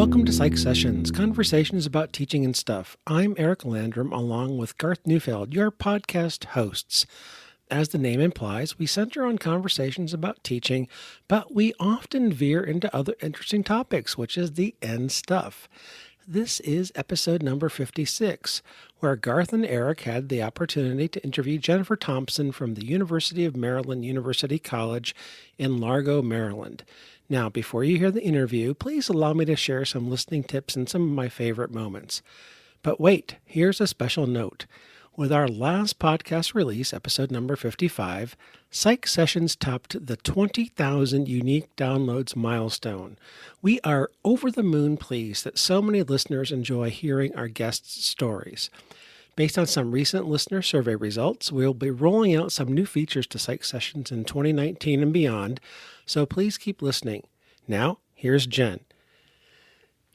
Welcome to Psych Sessions, conversations about teaching and stuff. I'm Eric Landrum, along with Garth Neufeld, your podcast hosts. As the name implies, we center on conversations about teaching, but we often veer into other interesting topics, which is the end stuff. This is episode number 56, where Garth and Eric had the opportunity to interview Jennifer Thompson from the University of Maryland University College in Largo, Maryland. Now, before you hear the interview, please allow me to share some listening tips and some of my favorite moments. But wait, here's a special note. With our last podcast release, episode number 55, Psych Sessions topped the 20,000 unique downloads milestone. We are over the moon pleased that so many listeners enjoy hearing our guests' stories. Based on some recent listener survey results, we'll be rolling out some new features to Psych Sessions in 2019 and beyond, so please keep listening. Now, here's Jenn.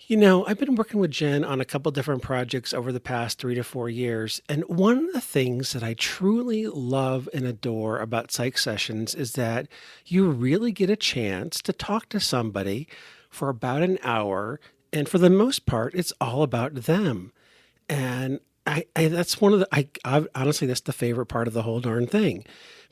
You know, I've been working with Jenn on a couple different projects over the past 3 to 4 years, and one of the things that I truly love and adore about Psych Sessions is that you really get a chance to talk to somebody for about an hour, and for the most part, it's all about them. And that's honestly, that's the favorite part of the whole darn thing,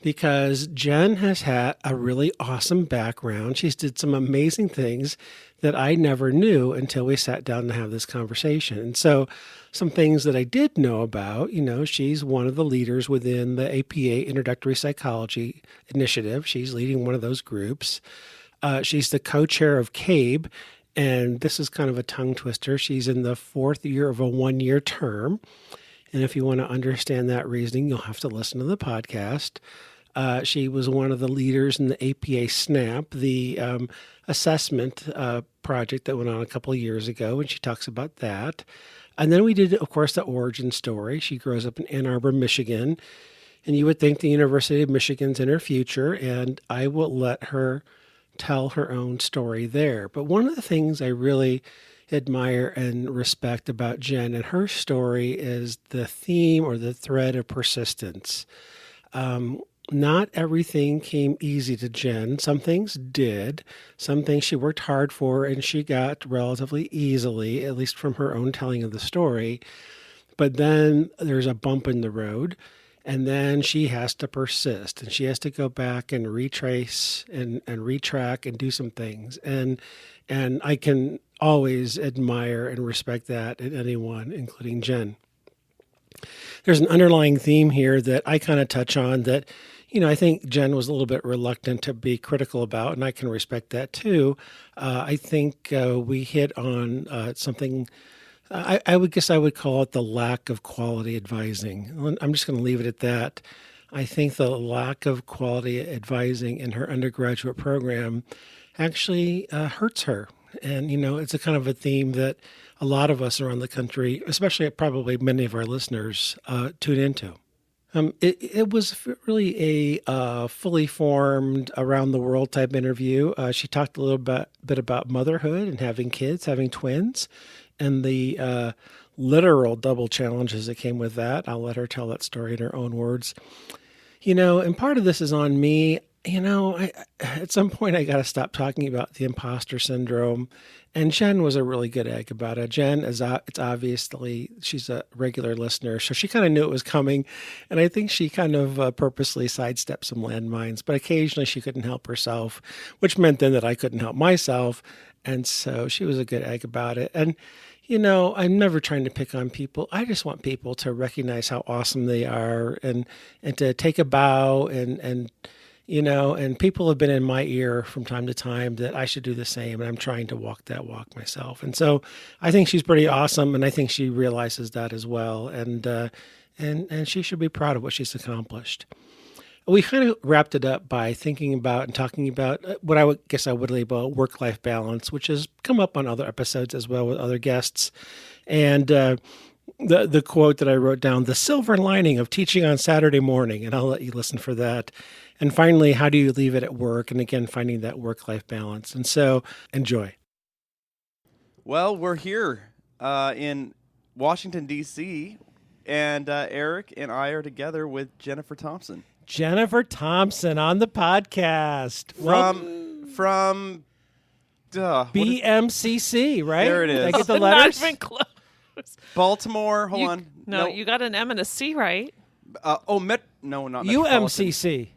because Jenn has had a really awesome background. She's did some amazing things that I never knew until we sat down to have this conversation. And so some things that I did know about, she's one of the leaders within the APA Introductory Psychology Initiative. She's leading one of those groups. She's the co-chair of CABE. And this is kind of a tongue twister. She's in the 4th year of a 1-year term. And if you want to understand that reasoning, you'll have to listen to the podcast. She was one of the leaders in the APA SNAP, the assessment project that went on a couple of years ago, and she talks about that. And then we did, of course, the origin story. She grows up in Ann Arbor, Michigan. And you would think the University of Michigan's in her future, and I will let her tell her own story there. But one of the things I really admire and respect about Jenn and her story is the theme or the thread of persistence. Not everything came easy to Jenn. Some things did. Some things she worked hard for and she got relatively easily, at least from her own telling of the story. But then there's a bump in the road. And then she has to persist, and she has to go back and retrace and retrack and do some things. And I can always admire and respect that in anyone, including Jenn. There's an underlying theme here that I kind of touch on that, I think Jenn was a little bit reluctant to be critical about, and I can respect that too. I think we hit on something. I would call it the lack of quality advising. I'm just going to leave it at that. I think the lack of quality advising in her undergraduate program actually hurts her. And, it's a kind of a theme that a lot of us around the country, especially probably many of our listeners, tune into. It was really a fully formed around the world type interview. She talked a little bit about motherhood and having kids, having twins, and the literal double challenges that came with that. I'll let her tell that story in her own words. And part of this is on me. At some point I got to stop talking about the imposter syndrome. And Jenn was a really good egg about it. Jenn it's obviously, she's a regular listener, so she kind of knew it was coming. And I think she kind of purposely sidestepped some landmines, but occasionally she couldn't help herself, which meant then that I couldn't help myself. And so she was a good egg about it. And, I'm never trying to pick on people. I just want people to recognize how awesome they are and to take a bow and people have been in my ear from time to time that I should do the same. And I'm trying to walk that walk myself. And so I think she's pretty awesome. And I think she realizes that as well. And she should be proud of what she's accomplished. We kind of wrapped it up by thinking about and talking about what I would label work-life balance, which has come up on other episodes as well with other guests. And the quote that I wrote down, the silver lining of teaching on Saturday morning, and I'll let you listen for that. And finally, how do you leave it at work? And again, finding that work-life balance. And so enjoy. Well, we're here in Washington, D.C., and Eric and I are together with Jennifer Thompson. Jennifer Thompson on the podcast. From Duh. What is- BMCC, right? There it is. Did I get the Not letters? even close. Baltimore. Hold on. No, you got an M and a C right. No, not Metropolitan. UMCC.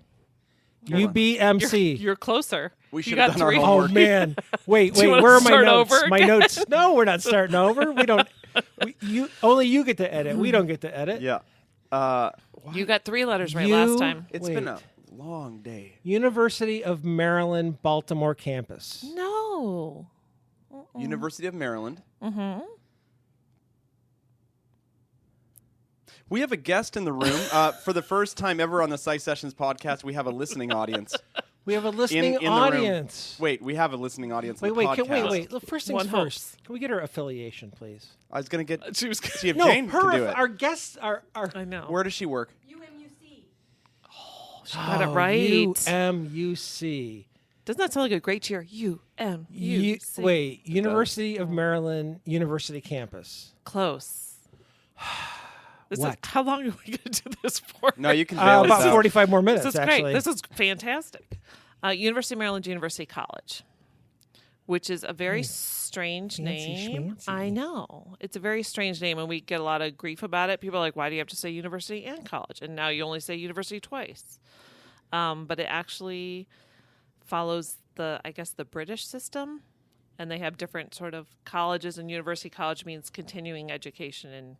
Hold on. UBMC. You're closer. We You should got have done our three. homework. Oh man! Wait, Do you wanna where are my start notes? over My again? notes. No, we're not starting over. We don't. Only you get to edit. We don't get to edit. Yeah. You got 3 letters right last time. It's been a long day. University of Maryland, Baltimore campus. No. University of Maryland. Mm-hmm. We have a guest in the room. For the first time ever on the Psych Sessions podcast, we have a listening audience. We have a listening in the room. audience. Wait, we have a listening audience. Wait, in the wait, podcast. wait. First things One first. hopes. Can we get her affiliation, please? I was gonna get. She was. See if No, Jane can do it. our guests are. I know. Where does she work? UMUC. She got it right. UMUC. Doesn't that sound like a great cheer? UMUC. Wait, University of Maryland, University campus. Close. What? How long are we going to do this for? No, you can bail us About out. 45 more minutes, This is actually. great. This is fantastic. University of Maryland University College, which is a very strange Fancy name. schmancy. I know. It's a very strange name, and we get a lot of grief about it. People are like, why do you have to say university and college? And now you only say university twice. But it actually follows the British system, and they have different sort of colleges, and university college means continuing education in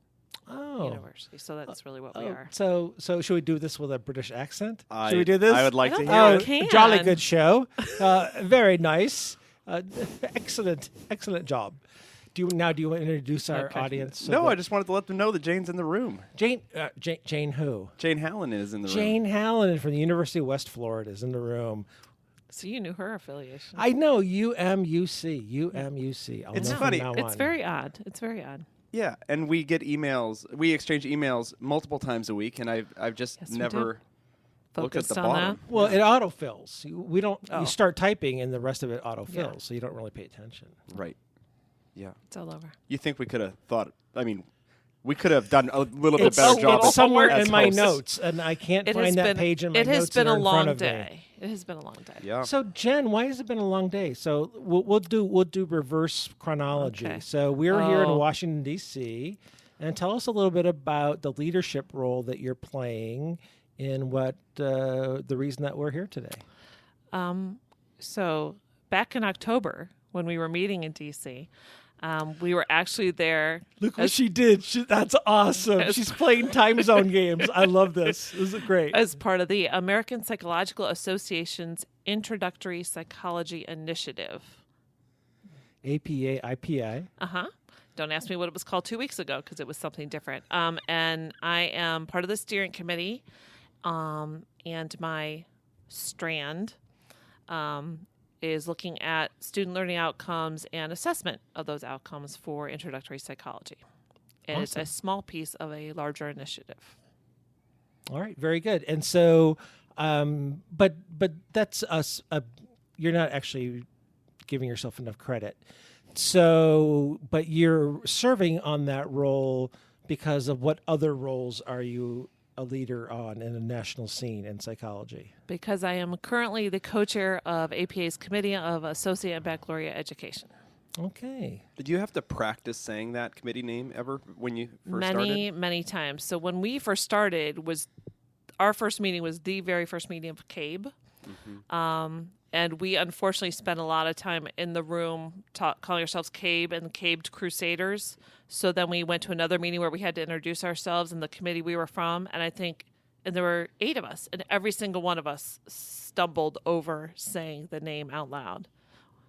university. So that's really what we are. So should we do this with a British accent? I- Should we do this? I would like to I hear don't it. know. Can. Jolly good show. Very nice. Excellent job. Do you want to introduce our Okay. audience? so No, that- I just wanted to let them know that Jane's in the room. Jane who? Jane Hallen is in the room. Jane Hallen from the University of West Florida is in the room. So you knew her affiliation. I know UMUC. I'll It's know from funny. now It's on. very odd. It's very odd. Yeah, and we get emails. We exchange emails multiple times a week, and I've just Yes, we never looked at Focused the on bottom. Well, it autofills. We don't. Oh. You start typing, and the rest of it autofills, Yeah. so you don't really pay attention. Right. Yeah. It's all over. You think we could have thought? I mean, we could have done a little bit It's better job. it's as- somewhere as in my hosts. notes, and I can't find that page in my It has notes. been that a are in front long of me. day. It has been a long day. Yeah. So Jen, why has it been a long day? So we'll do reverse chronology. Okay. So we're here in Oh. Washington D.C. and tell us a little bit about the leadership role that you're playing in what the reason that we're here today. So back in October, when we were meeting in DC, we were actually there. Look what she did. That's awesome. She's playing time zone games. I love this. This is great. As part of the American Psychological Association's Introductory Psychology Initiative. APA, IPI. Don't ask me what it was called 2 weeks ago because it was something different. And I am part of the steering committee, and my strand is looking at student learning outcomes and assessment of those outcomes for introductory psychology. And it's a small piece of a larger initiative. All right, very good. And so, but that's us. You're not actually giving yourself enough credit. So, but you're serving on that role because of what other roles are you a leader on in the national scene in psychology? Because I am currently the co-chair of APA's Committee of Associate and Baccalaureate Education. Okay. Did you have to practice saying that committee name ever when you first Many, started? many times. So when we first started, our first meeting was the very first meeting of CABE. And we unfortunately spent a lot of time in the room calling ourselves CABE and CABE Crusaders. So then we went to another meeting where we had to introduce ourselves and the committee we were from. And there were 8 of us, and every single one of us stumbled over saying the name out loud.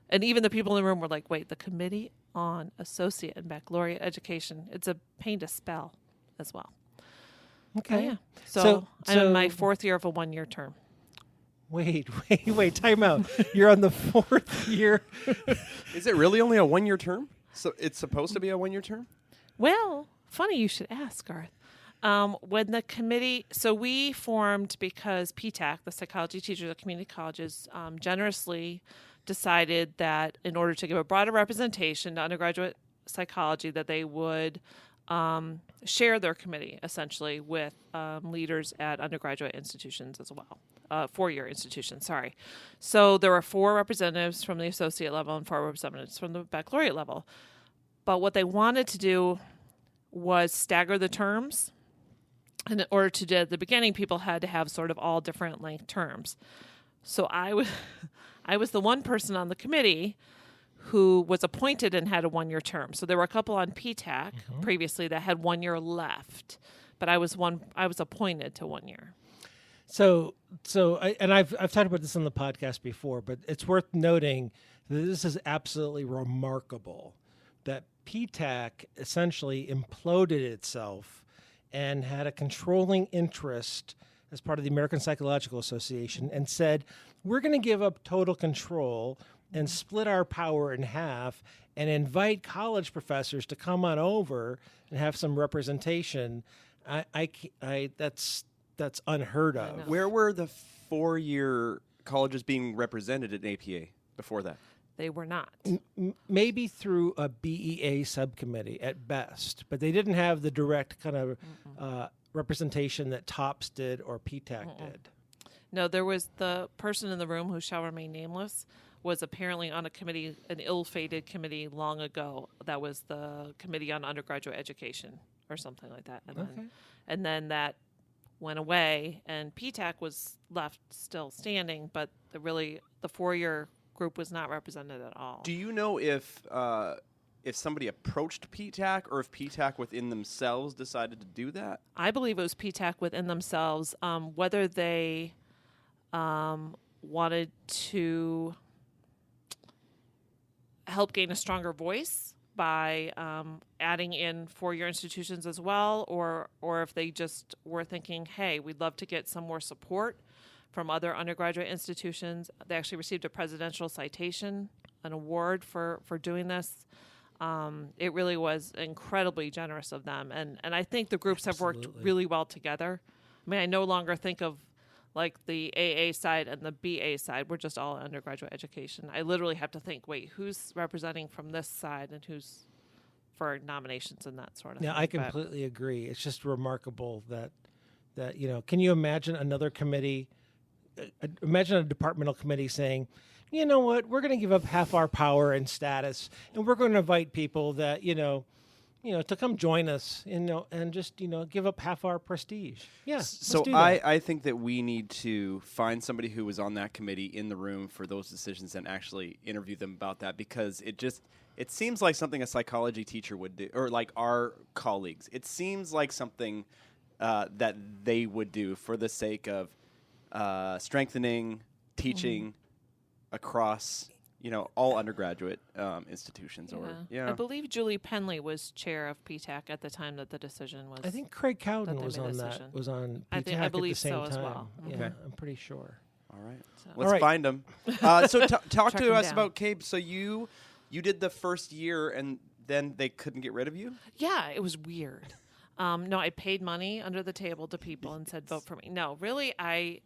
And even the people in the room were like, wait, the Committee on Associate and Baccalaureate Education. It's a pain to spell as well. Okay. Yeah. So I'm in my 4th year of a 1-year term. Wait, time out. You're on the 4th year. Is it really only a 1-year term? So it's supposed to be a 1-year term? Well, funny you should ask, Garth. When the committee, so we formed because PTAC, the Psychology Teachers at Community Colleges, generously decided that in order to give a broader representation to undergraduate psychology, that they would share their committee essentially with leaders at undergraduate institutions as well. four-year institution, sorry. So there were 4 representatives from the associate level and 4 representatives from the baccalaureate level. But what they wanted to do was stagger the terms. And in order to do at the beginning, people had to have sort of all different length terms. So I was the one person on the committee who was appointed and had a 1-year term. So there were a couple on PTAC previously that had 1 year left, but I was appointed to 1 year. I've talked about this on the podcast before, but it's worth noting that this is absolutely remarkable that PTAC essentially imploded itself and had a controlling interest as part of the American Psychological Association and said, we're going to give up total control and split our power in half and invite college professors to come on over and have some representation. That's unheard of. Where were the 4-year colleges being represented at APA before that? They were not. Maybe through a BEA subcommittee at best, but they didn't have the direct kind of representation that TOPS did or PTAC did. No, there was the person in the room who shall remain nameless was apparently on a committee, an ill-fated committee long ago. That was the Committee on Undergraduate Education or something like that. And then that went away, and PTAC was left still standing, but the 4-year group was not represented at all. Do you know if somebody approached PTAC or if PTAC within themselves decided to do that? I believe it was PTAC within themselves, whether they wanted to help gain a stronger voice by adding in 4-year institutions as well, or if they just were thinking, hey, we'd love to get some more support from other undergraduate institutions. They actually received a presidential citation, an award for doing this. It really was incredibly generous of them. And I think the groups have worked really well together. I mean, I no longer think of like the AA side and the BA side. We're just all undergraduate education. I literally have to think, wait, who's representing from this side and who's for nominations and that sort of thing. Yeah, I completely agree. It's just remarkable that can you imagine another committee, imagine a departmental committee saying, you know what, we're going to give up half our power and status, and we're going to invite people that, to come join us, and just, give up half our prestige. Yeah. So I think that we need to find somebody who was on that committee in the room for those decisions and actually interview them about that, because it seems like something a psychology teacher would do, or like our colleagues. It seems like something that they would do for the sake of strengthening teaching across all undergraduate institutions. I believe Julie Penley was chair of PTAC at the time that the decision was. I think Craig Cowden was on that. Was on PTAC I believe at the same so time. as well. Yeah, Okay. I'm pretty sure. All right. So. Let's find them. So talk to us down. about CABE. So you did the first year and then they couldn't get rid of you? Yeah, it was weird. No, I paid money under the table to people and said, vote for me. No, really,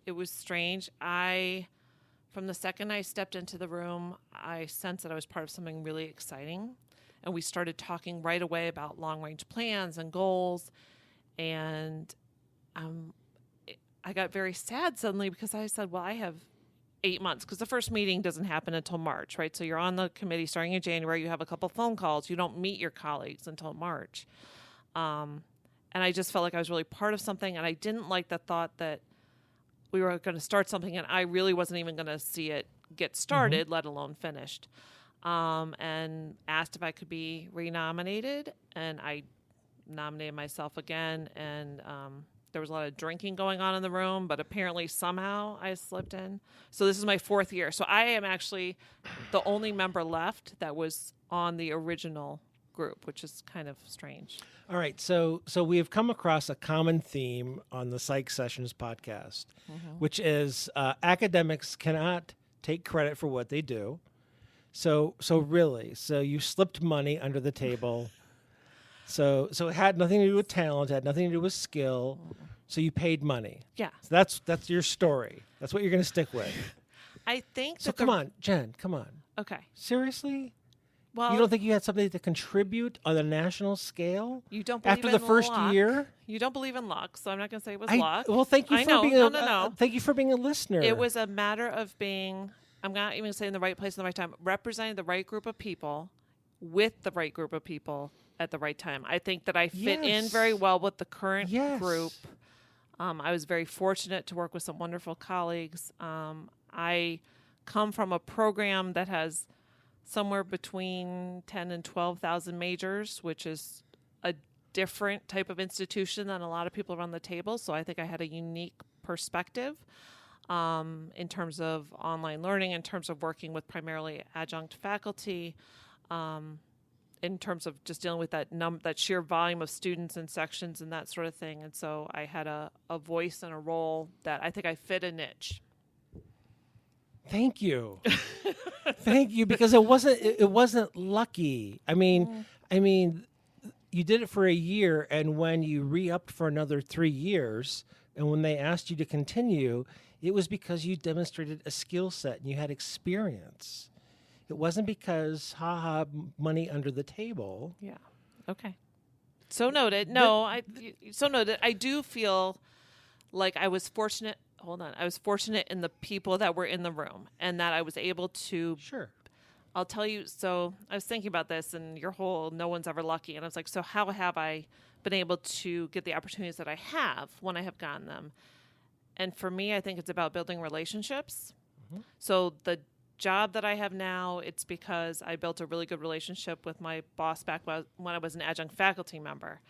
it was strange. From the second I stepped into the room, I sensed that I was part of something really exciting. And we started talking right away about long-range plans and goals. And I got very sad suddenly because I said, well, I have 8 months, because the first meeting doesn't happen until March, right? So you're on the committee starting in January. You have a couple phone calls. You don't meet your colleagues until March. And I just felt like I was really part of something. And I didn't like the thought that we were going to start something and I really wasn't even going to see it get started, let alone finished. And asked if I could be renominated, and I nominated myself again. And there was a lot of drinking going on in the room, but apparently somehow I slipped in. So this is my 4th year. So I am actually the only member left that was on the original group, which is kind of strange. All right, so we have come across a common theme on the Psych Sessions podcast, which is academics cannot take credit for what they do. So you slipped money under the table. So it had nothing to do with talent, it had nothing to do with skill. So you paid money. Yeah. So that's your story. That's what you're going to stick with. I think So come on, Jen, come on. Okay. Seriously? Well, You don't think you had something to contribute on a national scale you don't believe after in the first luck. year? You don't believe in luck, so I'm not going to say it was I- luck. Well, thank you I for know. being No. thank you for being a listener. It was a matter of being, I'm not even saying the right place in the right time, representing the right group of people with the right group of people at the right time. I think that I fit in Yes. very well with the current Yes. group. I was very fortunate to work with some wonderful colleagues. I come from a program that has somewhere between 10 and 12,000 majors, which is a different type of institution than a lot of people around the table. So I think I had a unique perspective in terms of online learning, in terms of working with primarily adjunct faculty, in terms of just dealing with that sheer volume of students and sections and that sort of thing. And so I had a voice and a role that I think I fit a niche. Thank you. Thank you, because it wasn't lucky. I mean, you did it for a year, and when you re-upped for another 3 years, and when they asked you to continue, it was because you demonstrated a skill set and you had experience. It wasn't because money under the table. Yeah. Okay. So noted. So noted. I do feel like I was fortunate. Hold on. I was fortunate in the people that were in the room and that I was able to. Sure. I'll tell you. So I was thinking about this and your whole no one's ever lucky. And I was like, so how have I been able to get the opportunities that I have when I have gotten them? And for me, I think it's about building relationships. Mm-hmm. So the job that I have now, it's because I built a really good relationship with my boss back when I was an adjunct faculty member.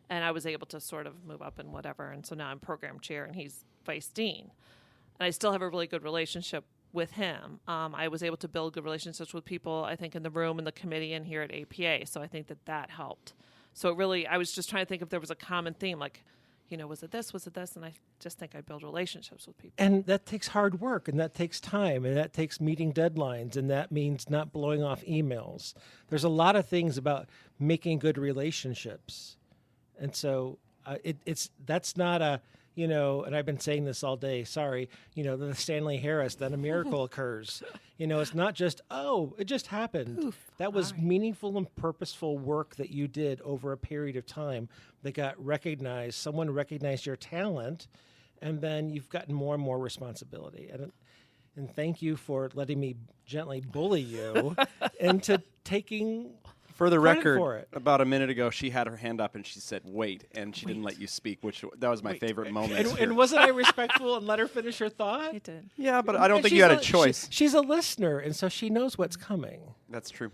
And I was able to sort of move up and whatever. And so now I'm program chair and he's vice dean. And I still have a really good relationship with him. I was able to build good relationships with people, I think, in the room, in the committee, and here at APA. So I think that helped. So really, I was just trying to think if there was a common theme, like, was it this? Was it this? And I just think I build relationships with people. And that takes hard work, and that takes time, and that takes meeting deadlines, and that means not blowing off emails. There's a lot of things about making good relationships. And so that's not a, and I've been saying this all day, sorry, the Stanley Harris, then a miracle occurs. It's not just, it just happened. Oof, that was meaningful and purposeful work that you did over a period of time that got recognized. Someone recognized your talent, and then you've gotten more and more responsibility. And thank you for letting me gently bully you into taking For the credit record, for it. about a minute ago, she had her hand up and she said, "Wait," and she didn't let you speak, that was my favorite moment. And wasn't I respectful and let her finish her thought? You did. Yeah, but I don't And think she's you had a choice. She's a listener, and so she knows what's coming. That's true.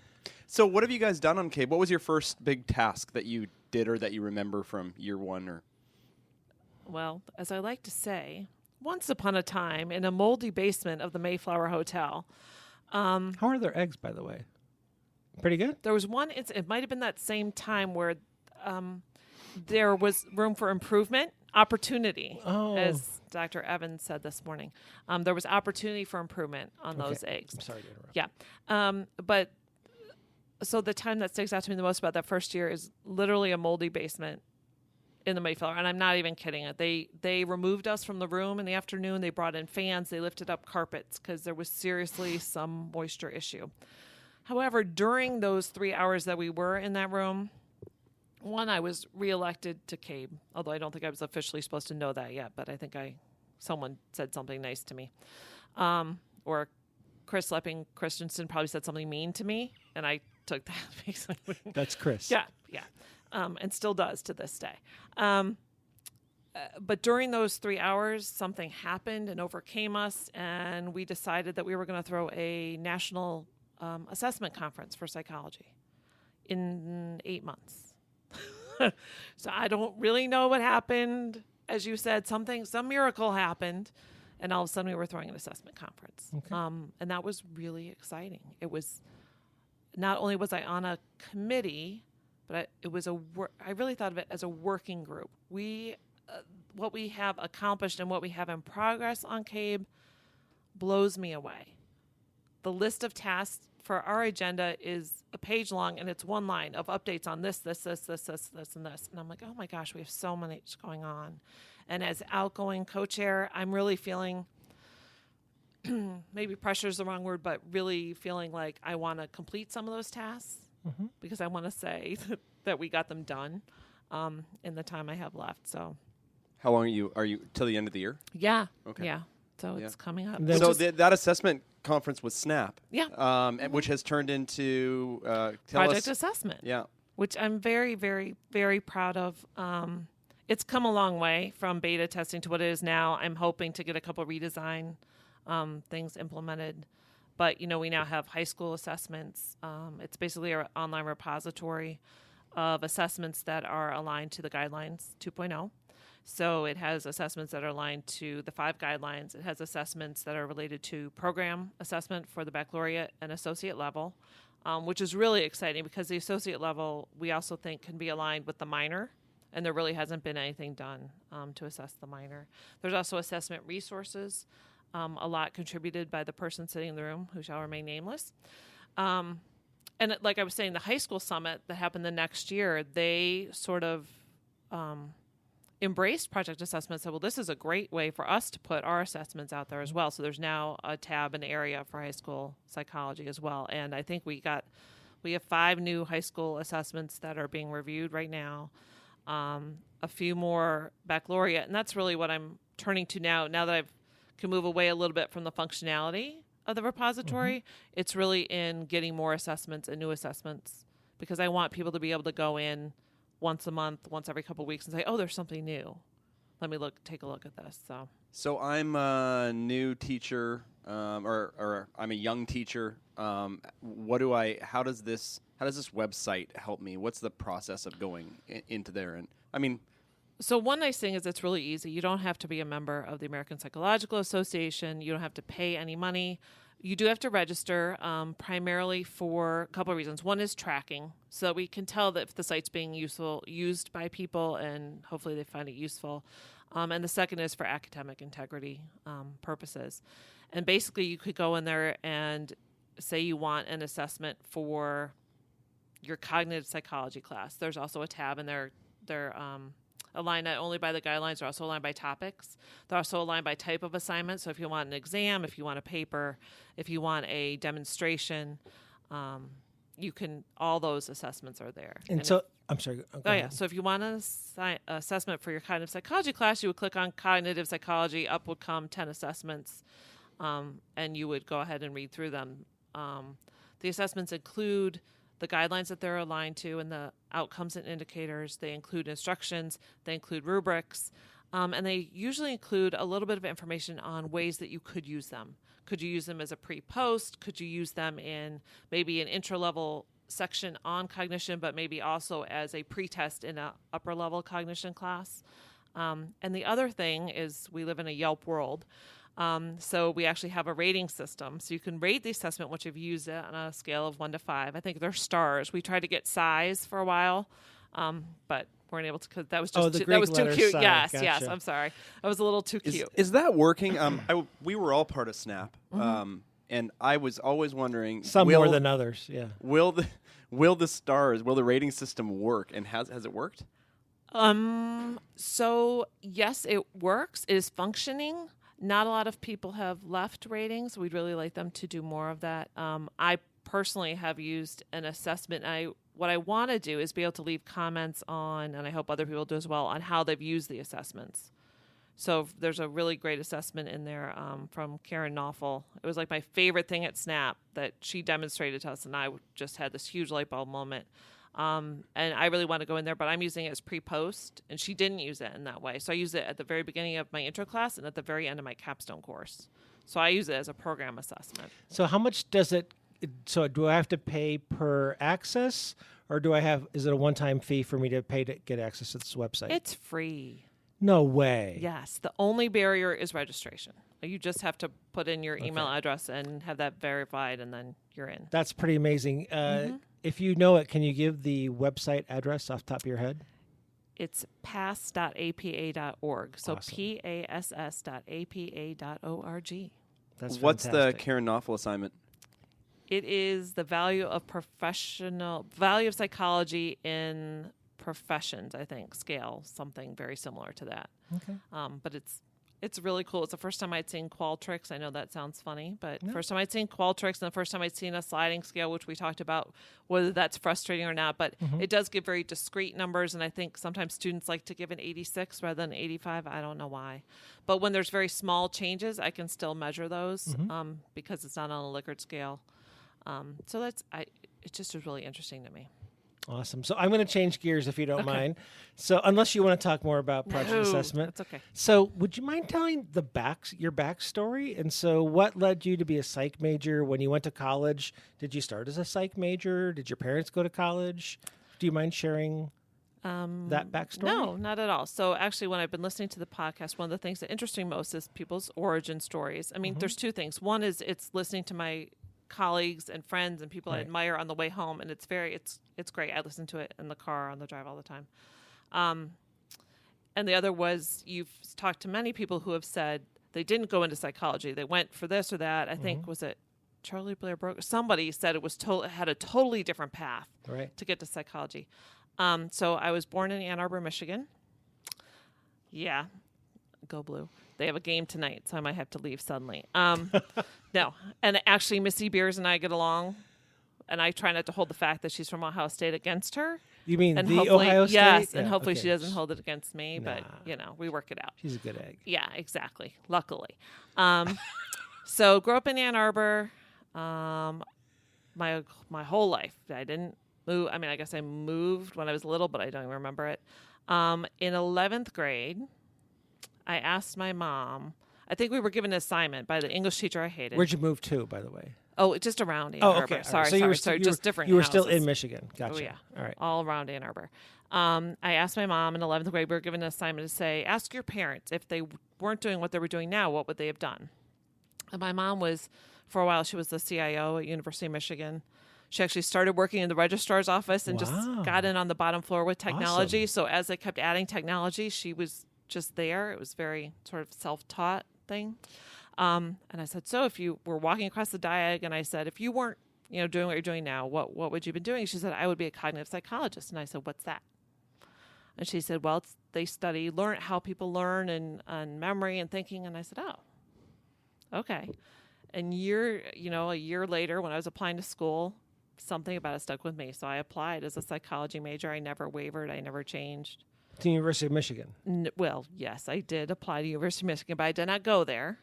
So what have you guys done on CABE? What was your first big task that you did or that you remember from year one? Or Well, as I like to say, once upon a time in a moldy basement of the Mayflower Hotel, How are their eggs, by the way? Pretty good? there was one, it might have been that same time where there was room for improvement, opportunity, Oh. as Dr. Evans said this morning. There was opportunity for improvement on those Okay. eggs. I'm sorry to interrupt. Yeah. But so the time that sticks out to me the most about that first year is literally a moldy basement in the Mayflower. And I'm not even kidding it. They removed us from the room in the afternoon. They brought in fans. They lifted up carpets because there was seriously some moisture issue. However, during those 3 hours that we were in that room, one, I was reelected to CABE, although I don't think I was officially supposed to know that yet, but I think someone said something nice to me. Or Chris Lepping Christensen probably said something mean to me, and I took that basically. That's Chris. Yeah. And still does to this day. But during those 3 hours, something happened and overcame us, and we decided that we were going to throw a national assessment conference for psychology in 8 months. So I don't really know what happened. As you said, some miracle happened, and all of a sudden we were throwing an assessment conference. Okay. And that was really exciting. It was, not only was I on a committee, but I really thought of it as a working group. What we have accomplished and what we have in progress on CABE blows me away. The list of tasks for our agenda is a page long, and it's one line of updates on this, and this. And I'm like, oh my gosh, we have so much going on. And as outgoing co-chair, I'm really feeling maybe pressure is the wrong word, but really feeling like I want to complete some of those tasks because I want to say that we got them done in the time I have left. So, How long are you till the end of the year? yeah. Okay. Yeah. So it's coming up. So that assessment conference was SNAP. Yeah. Which has turned into Project assessment. Yeah. Which I'm very, very, very proud of. It's come a long way from beta testing to what it is now. I'm hoping to get a couple redesign things implemented. But, we now have high school assessments. It's basically an online repository of assessments that are aligned to the guidelines 2.0. So it has assessments that are aligned to the 5 guidelines. It has assessments that are related to program assessment for the baccalaureate and associate level, which is really exciting because the associate level we also think can be aligned with the minor, and there really hasn't been anything done to assess the minor. There's also assessment resources, a lot contributed by the person sitting in the room, who shall remain nameless. And like I was saying, the high school summit that happened the next year, they sort of embraced project assessment. Said, well, this is a great way for us to put our assessments out there as well. So there's now a tab and area for high school psychology as well. And I think we have 5 new high school assessments that are being reviewed right now. A few more baccalaureate, and that's really what I'm turning to now that I can move away a little bit from the functionality of the repository. It's really in getting more assessments and new assessments, because I want people to be able to go in once a month, once every couple of weeks, and say, oh, there's something new. Let me take a look at this. So I'm a new teacher, or I'm a young teacher. How does this website help me? What's the process of going into there? And so one nice thing is it's really easy. You don't have to be a member of the American Psychological Association. You don't have to pay any money. You do have to register primarily for a couple of reasons. One is tracking, so that we can tell that if the site's being used by people, and hopefully they find it useful. And the second is for academic integrity purposes. And basically you could go in there and say you want an assessment for your cognitive psychology class. There's also a tab in there. They're aligned not only by the guidelines, they're also aligned by topics. They're also aligned by type of assignment. So if you want an exam, if you want a paper, if you want a demonstration, all those assessments are there. And so, I'm sorry. So if you want an assessment for your cognitive psychology class, you would click on cognitive psychology. Up would come 10 assessments, and you would go ahead and read through them. The assessments include the guidelines that they're aligned to and the outcomes and indicators. They include instructions. They include rubrics. And they usually include a little bit of information on ways that you could use them. Could you use them as a pre-post? Could you use them in maybe an intro-level section on cognition, but maybe also as a pre-test in an upper-level cognition class? And the other thing is we live in a Yelp world. So we actually have a rating system. So you can rate the assessment once you've used it on a scale of 1 to 5. I think they're stars. We tried to get size for a while, but weren't able to, because that was just that was too cute. Yes, gotcha. Yes. I'm sorry. That was a little too cute. Is that working? We were all part of SNAP, and I was always wondering. Some more than others, yeah. Will the rating system work, and has it worked? So yes, it works. It is functioning. Not a lot of people have left ratings. We'd really like them to do more of that. I personally have used an assessment. What I want to do is be able to leave comments on, and I hope other people do as well, on how they've used the assessments. So there's a really great assessment in there from Karen Knopfel. It was like my favorite thing at SNAP that she demonstrated to us, and I just had this huge light bulb moment. And I really want to go in there, but I'm using it as pre-post, and she didn't use it in that way. So I use it at the very beginning of my intro class and at the very end of my capstone course. So I use it as a program assessment. So how much does it, so do I have to pay per access, or is it a one-time fee for me to pay to get access to this website? It's free. No way. Yes. The only barrier is registration. You just have to put in your email address and have that verified, and then you're in. That's pretty amazing. If you know it, can you give the website address off the top of your head? It's pass.apa.org. So Awesome. pass.apa.org. That's What's the fantastic. Karen Knopfel assignment? It is the value of psychology in professions, I think, scale, something very similar to that. Okay. But it's It's really cool. It's the first time I'd seen Qualtrics. I know that sounds funny, but first time I'd seen Qualtrics and the first time I'd seen a sliding scale, which we talked about, whether that's frustrating or not. But it does give very discrete numbers, and I think sometimes students like to give an 86 rather than 85. I don't know why. But when there's very small changes, I can still measure those because it's not on a Likert scale. So it just was really interesting to me. Awesome. So I'm going to change gears if you don't mind. So unless you want to talk more about project assessment. That's okay. So would you mind telling your backstory? And so what led you to be a psych major when you went to college? Did you start as a psych major? Did your parents go to college? Do you mind sharing that backstory? No, not at all. So actually, when I've been listening to the podcast, one of the things that interests me most is people's origin stories. I mean, there's two things. One is it's listening to my colleagues and friends and people I admire on the way home, and it's great. I listen to it in the car on the drive all the time. And the other was you've talked to many people who have said they didn't go into psychology. They went for this or that. I think was it Charlie Blair Broke? Somebody said it was had a totally different path to get to psychology. So I was born in Ann Arbor, Michigan. Yeah, go Blue. They have a game tonight, so I might have to leave suddenly. No. And actually, Missy Beers and I get along, and I try not to hold the fact that she's from Ohio State against her. You mean and the Ohio State? Yes, and hopefully she doesn't hold it against me, but, we work it out. She's a good egg. Yeah, exactly, luckily. So grew up in Ann Arbor my whole life. I didn't move. I mean, I guess I moved when I was little, but I don't even remember it. In 11th grade, I asked my mom, I think we were given an assignment by the English teacher I hated. Where'd you move to, by the way? Oh, just around Ann Arbor. Okay. Sorry, just different You were houses. still in Michigan. Gotcha. Oh, yeah. All right. All around Ann Arbor. I asked my mom in 11th grade, we were given an assignment to say, ask your parents, if they weren't doing what they were doing now, what would they have done? And my mom was, for a while, she was the CIO at University of Michigan. She actually started working in the registrar's office and just got in on the bottom floor with technology. Awesome. So as they kept adding technology, she was just there. It was very sort of self-taught thing. And I said, so if you were walking across the diag, and I said, if you weren't, doing what you're doing now, what would you have been doing? She said, I would be a cognitive psychologist. And I said, what's that? And she said, well, they learn how people learn and memory and thinking. And I said, oh, okay. And a year later, when I was applying to school, something about it stuck with me. So I applied as a psychology major. I never wavered. I never changed. To the University of Michigan? Well, yes, I did apply to University of Michigan, but I did not go there.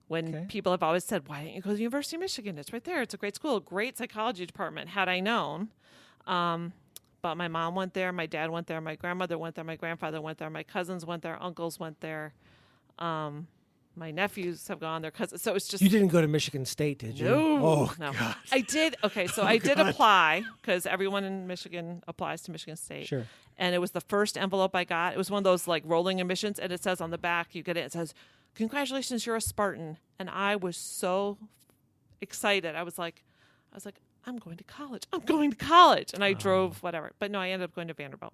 When people have always said, why didn't you go to the University of Michigan? It's right there. It's a great school, great psychology department, had I known. But my mom went there, my dad went there, my grandmother went there, my grandfather went there, my cousins went there, uncles went there. My nephews have gone there. So it's just... You didn't go to Michigan State, did you? No. Oh, God. I did. Okay, so I did apply because everyone in Michigan applies to Michigan State. Sure. And it was the first envelope I got. It was one of those like rolling admissions, and it says on the back, you get it, it says, congratulations, you're a Spartan. And I was so excited. I was like, I'm going to college. I'm going to college. And I drove whatever. But no, I ended up going to Vanderbilt.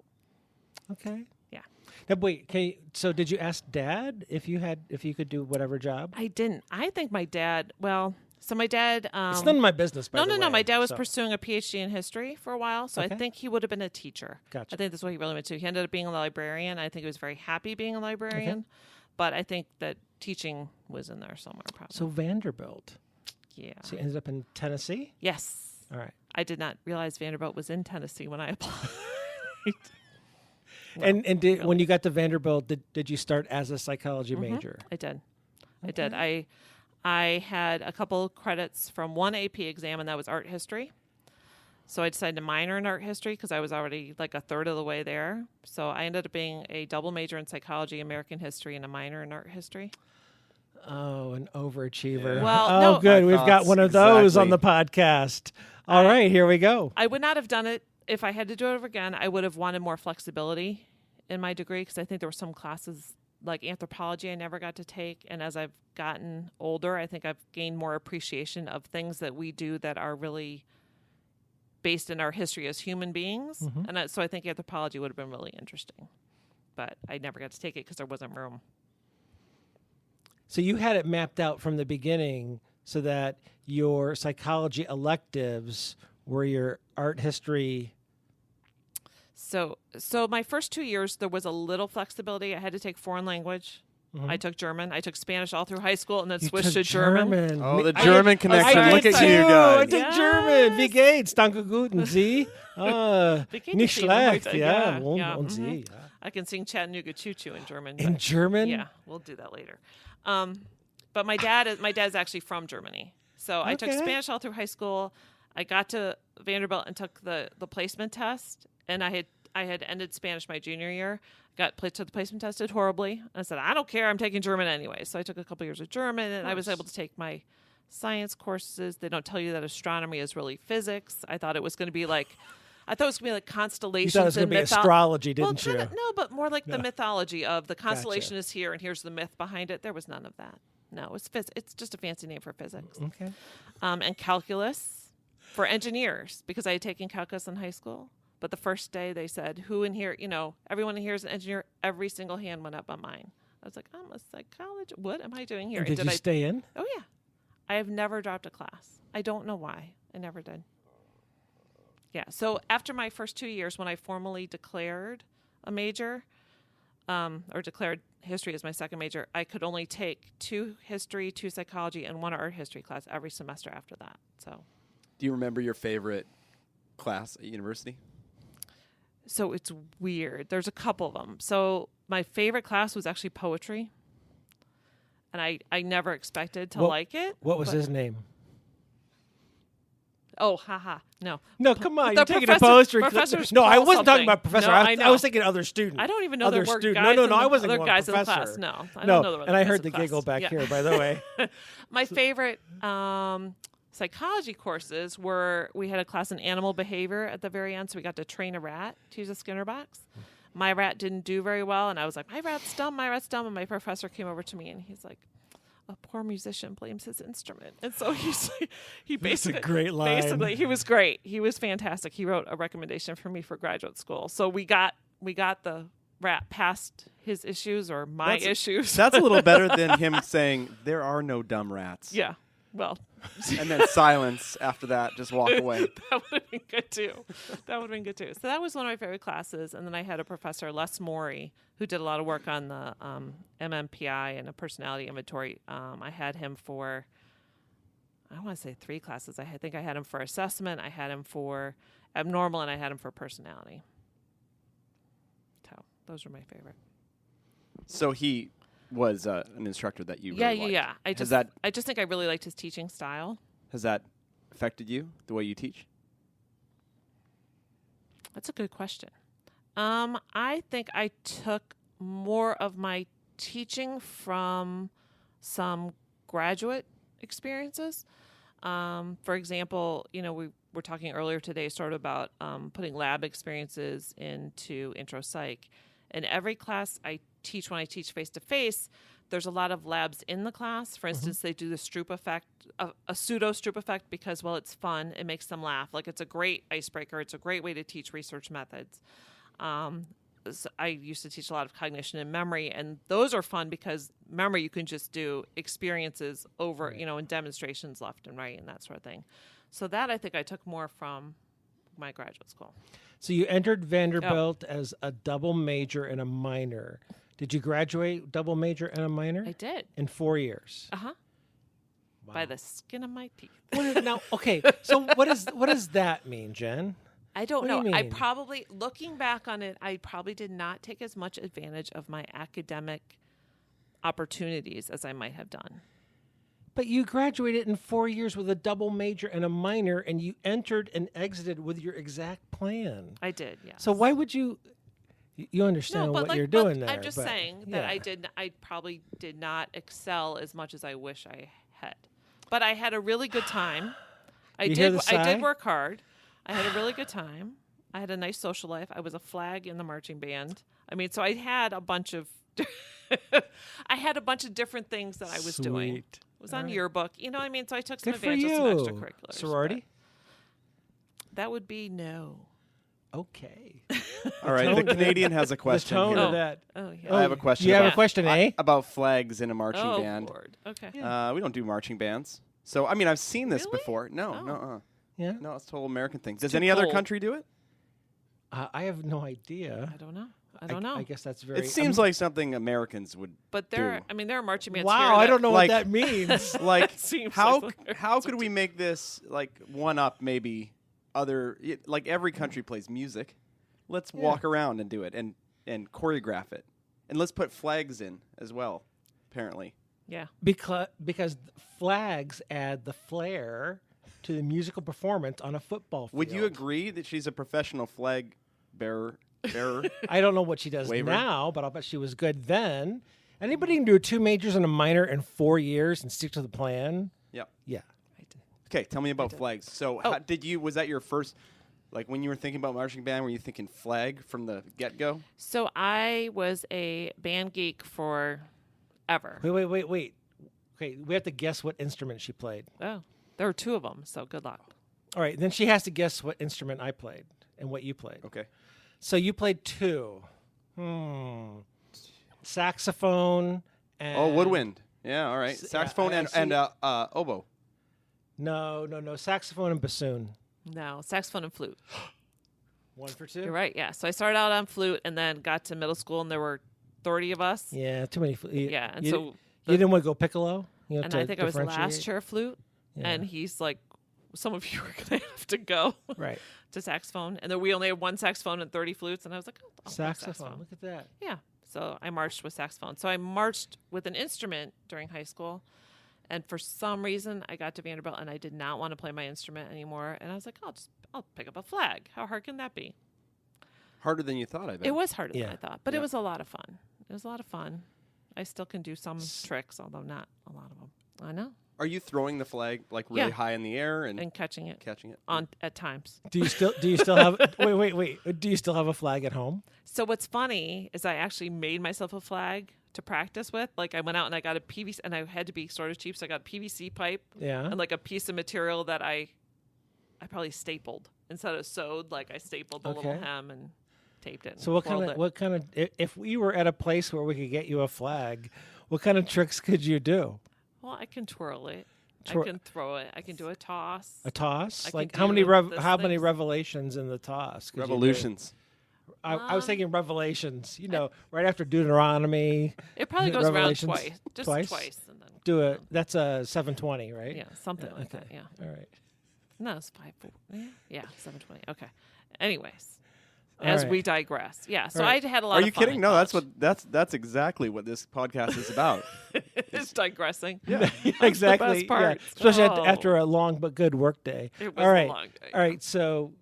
Okay. Yeah. Now, wait, so did you ask Dad if you could do whatever job? I didn't. I think my dad, so my dad... it's none of my business, by the way. No. My dad was pursuing a PhD in history for a while, so Okay. I think he would have been a teacher. Gotcha. I think that's what he really went to. He ended up being a librarian. I think he was very happy being a librarian, but I think that teaching was in there somewhere probably. So Vanderbilt. Yeah. So you ended up in Tennessee? Yes. All right. I did not realize Vanderbilt was in Tennessee when I applied. And when you got to Vanderbilt, did you start as a psychology major? I did. I did. I had a couple credits from one AP exam, and that was art history. So I decided to minor in art history because I was already like a third of the way there. So I ended up being a double major in psychology, American history, and a minor in art history. Oh, an overachiever. Yeah. Well, no, good. My We've got thoughts, one of those on exactly. the podcast. All right, here we go. I would not have done it if I had to do it over again. I would have wanted more flexibility in my degree because I think there were some classes like anthropology I never got to take. And as I've gotten older, I think I've gained more appreciation of things that we do that are really based in our history as human beings. Mm-hmm. And so I think anthropology would have been really interesting. But I never got to take it because there wasn't room. So you had it mapped out from the beginning so that your psychology electives were your art history. So my first 2 years, there was a little flexibility. I had to take foreign language I took German. I took Spanish all through high school and then You switched to took German. Oh, the I German did- connection. I Look did at you too. I guys. took German. Wie geht's? Danke gut. Und Sie? Wie geht Nicht es Ihnen schlecht. heute? Ja. Yeah. Und Sie? I can sing Chattanooga Choo Choo in German. In but- German? Yeah, we'll do that later. But my dad's actually from Germany. So I took Okay. Spanish all through high school. I got to Vanderbilt and took the placement test, and I had ended Spanish my junior year. Took the placement test, did horribly. I said, I don't care, I'm taking German anyway. So I took a couple years of German, and I was able to take my science courses. They don't tell you that astronomy is really physics. I thought it was going to be like constellations. You thought it was going to be astrology, well, didn't you? no, but more like the mythology of the constellation is here, and here's the myth behind it. There was none of that. No, it's just a fancy name for physics. Okay. And calculus for engineers, because I had taken calculus in high school. But the first day they said, who in here, everyone in here is an engineer. Every single hand went up on mine. I was like, I'm a psychologist. What am I doing here? And did you stay in? Oh, yeah. I have never dropped a class. I don't know why. I never did. Yeah. So after my first 2 years, when I formally declared a major, or declared history as my second major, I could only take 2 history, 2 psychology, and 1 art history class every semester after that. So, Do you remember your favorite class at university? so it's weird. There's a couple of them. So my favorite class was actually poetry, and I never expected to like it. What was but- his name? Oh, haha. No. No, come on. The You're taking a professor- poetry. Professor's No, I Paul wasn't talking something. about professor. No, I know. was thinking other student. I don't even know other there were student. guys. No, I wasn't other going guys in the professor. class. No, I No, don't know there were and I guys heard in the class. giggle back Yeah. here, by the way. My favorite psychology courses were, we had a class in animal behavior at the very end, so we got to train a rat to use a Skinner box. My rat didn't do very well, and I was like, my rat's dumb, and my professor came over to me, and he's like, a poor musician blames his instrument. And so he basically, That's a great line. Basically, he was great. He was fantastic. He wrote a recommendation for me for graduate school. So we got the rat past his issues or my issues. That's a little better than him saying, there are no dumb rats. Yeah. Well, And then silence after that, just walk away. that would have been good too. So that was one of my favorite classes. And then I had a professor, Les Morey, who did a lot of work on the MMPI and a personality inventory. I had him for, I want to say 3 classes. I think I had him for assessment, I had him for abnormal, and I had him for personality. So those were my favorite. So he was an instructor that you really liked. Yeah. I just think I really liked his teaching style. Has that affected you, the way you teach? That's a good question. I think I took more of my teaching from some graduate experiences. For example, we were talking earlier today sort of about putting lab experiences into intro psych. In every class I teach, when I teach face-to-face, there's a lot of labs in the class. For instance, they do the Stroop effect, a pseudo Stroop effect, because, well, it's fun. It makes them laugh. Like, it's a great icebreaker. It's a great way to teach research methods. So I used to teach a lot of cognition and memory, and those are fun because memory, you can just do experiences over, and demonstrations left and right and that sort of thing. So that I think I took more from my graduate school. So you entered Vanderbilt as a double major and a minor. Did you graduate double major and a minor? I did. In 4 years. Uh-huh. Wow. By the skin of my teeth. So what does that mean, Jen? I don't What do know. you I mean? probably, looking back on it, I probably did not take as much advantage of my academic opportunities as I might have done. But you graduated in 4 years with a double major and a minor, and you entered and exited with your exact plan. I did, yes. So why would you? You understand what you're doing there. I'm just but, saying that yeah. I probably did not excel as much as I wish I had. But I had a really good time. I did work hard. I had a really good time. I had a nice social life. I was a flag in the marching band. I mean, so I had a bunch of different things that I was doing. Sweet. It was on yearbook. You know what I mean? So I took some Good for advantage you. of some extracurriculars. Sorority? That would be no. Okay. All right, the Canadian has a question The tone here. of that. Oh, yeah. I have a question. You have a about- question, eh? About flags in a marching Oh, band. Lord. Okay. We don't do marching bands. So, I mean, I've seen this Really? before. No, Oh. no. Yeah. No, it's a total American thing. Does too any other cold. country do it? I have no idea. I don't know. I don't know. I guess that's very. It seems like something Americans would. But there are marching bands. Wow, here I that- don't know like- what that means. Like Seems how like how could we make this like one up maybe other like every country plays music. Let's walk around and do it and choreograph it. And let's put flags in as well, apparently. Yeah. Because flags add the flair to the musical performance on a football field. Would you agree that she's a professional flag bearer? I don't know what she does Waver? now, but I'll bet she was good then. Anybody can do 2 majors and a minor in 4 years and stick to the plan? Yep. Yeah. Okay, tell me about flags. So Oh. how, was that your first, like when you were thinking about marching band, were you thinking flag from the get-go? So I was a band geek forever. Wait. Okay, we have to guess what instrument she played. Oh, there were 2 of them, so good luck. All right, then she has to guess what instrument I played and what you played. Okay. So you played 2. Saxophone and... Woodwind. Yeah, all right. S- Saxophone I and oboe. No. Saxophone and bassoon. No, saxophone and flute. 1 for 2? You're right, yeah. So I started out on flute and then got to middle school and there were 30 of us. Yeah, too many. Yeah, and you, so you didn't want to go piccolo? You know, and to I think I was the last differentiate? chair flute. Yeah. And he's like, some of you are going to have to go Right. to saxophone. And then we only had 1 saxophone and 30 flutes. And I was like, oh, I'll play Saxophone. Look at that. Yeah. So I marched with saxophone. So I marched with an instrument during high school. And for some reason, I got to Vanderbilt and I did not want to play my instrument anymore. And I was like, I'll pick up a flag. How hard can that be? Harder than you thought, I bet. It was harder Yeah. than I thought, but Yeah. it was a lot of fun. It was a lot of fun. I still can do some tricks, although not a lot of them. I know. Are you throwing the flag like really Yeah. high in the air and And catching it catching it? at times. Do you still have wait. Do you still have a flag at home? So what's funny is I actually made myself a flag to practice with. Like I went out and I got a PVC, and I had to be sort of cheap, so I got a PVC pipe Yeah. and like a piece of material that I probably stapled instead of sewed. Like I stapled the little Okay. hem and taped it. And So what twirled kind it. of if we were at a place where we could get you a flag, what kind of tricks could you do? Well, I can twirl it. Twir- I can throw it. I can do a toss. A toss? I could Like how do many this how many thing. revelations in the toss? could you do? Revolutions. I was thinking revelations. You know, right after Deuteronomy. It probably goes around Revelations twice. Just twice and then Do it. That's a 720, right? yeah, something like that. Yeah. All right. No, it's 5. Yeah, 720. Okay. Anyways, All as right. we digress. Yeah. So All right. I had a lot Are of you fun kidding? in No, college. that's exactly what this podcast is about. It's digressing. Yeah, exactly. best part. Yeah. Especially Oh. after a long but good work day. It was All right. a long day. All right. So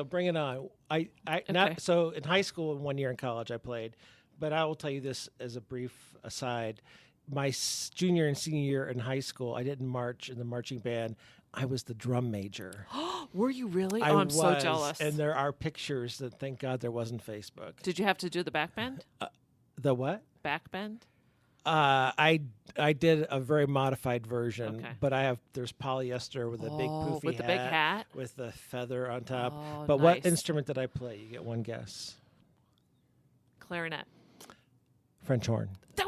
bring it on. I Okay. not so in high school and 1 year in college I played, but I will tell you this as a brief aside. My junior and senior year in high school, I didn't march in the marching band. I was the drum major. Were you really? I Oh, I'm so was, jealous. And there are pictures that thank God there wasn't Facebook. Did you have to do the back bend? The what? Back bend? I did a very modified version, Okay. but there's polyester with a big poofy with the big hat? with the feather on top. Oh, but what nice. instrument did I play? You get one guess. Clarinet. French horn. That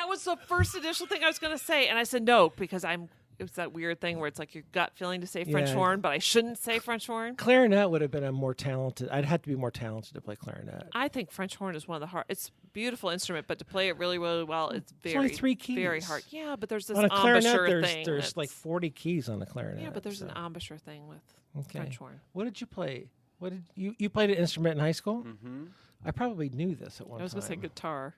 was the first initial thing I was going to say, and I said no because it was that weird thing where it's like your gut feeling to say French Yeah. horn, but I shouldn't say French horn. Clarinet would have been a more talented. I'd have to be more talented to play clarinet. I think French horn is one of the hard. It's a beautiful instrument, but to play it really, really well, it's very, only 3 keys. very hard. Yeah, but there's this On a clarinet, embouchure thing. there's like that's- 40 keys on a clarinet. yeah, but there's so. an embouchure thing with Okay. French horn. What did you play? What did you played an instrument in high school? Mm-hmm. I probably knew this at one I was time. going to say guitar.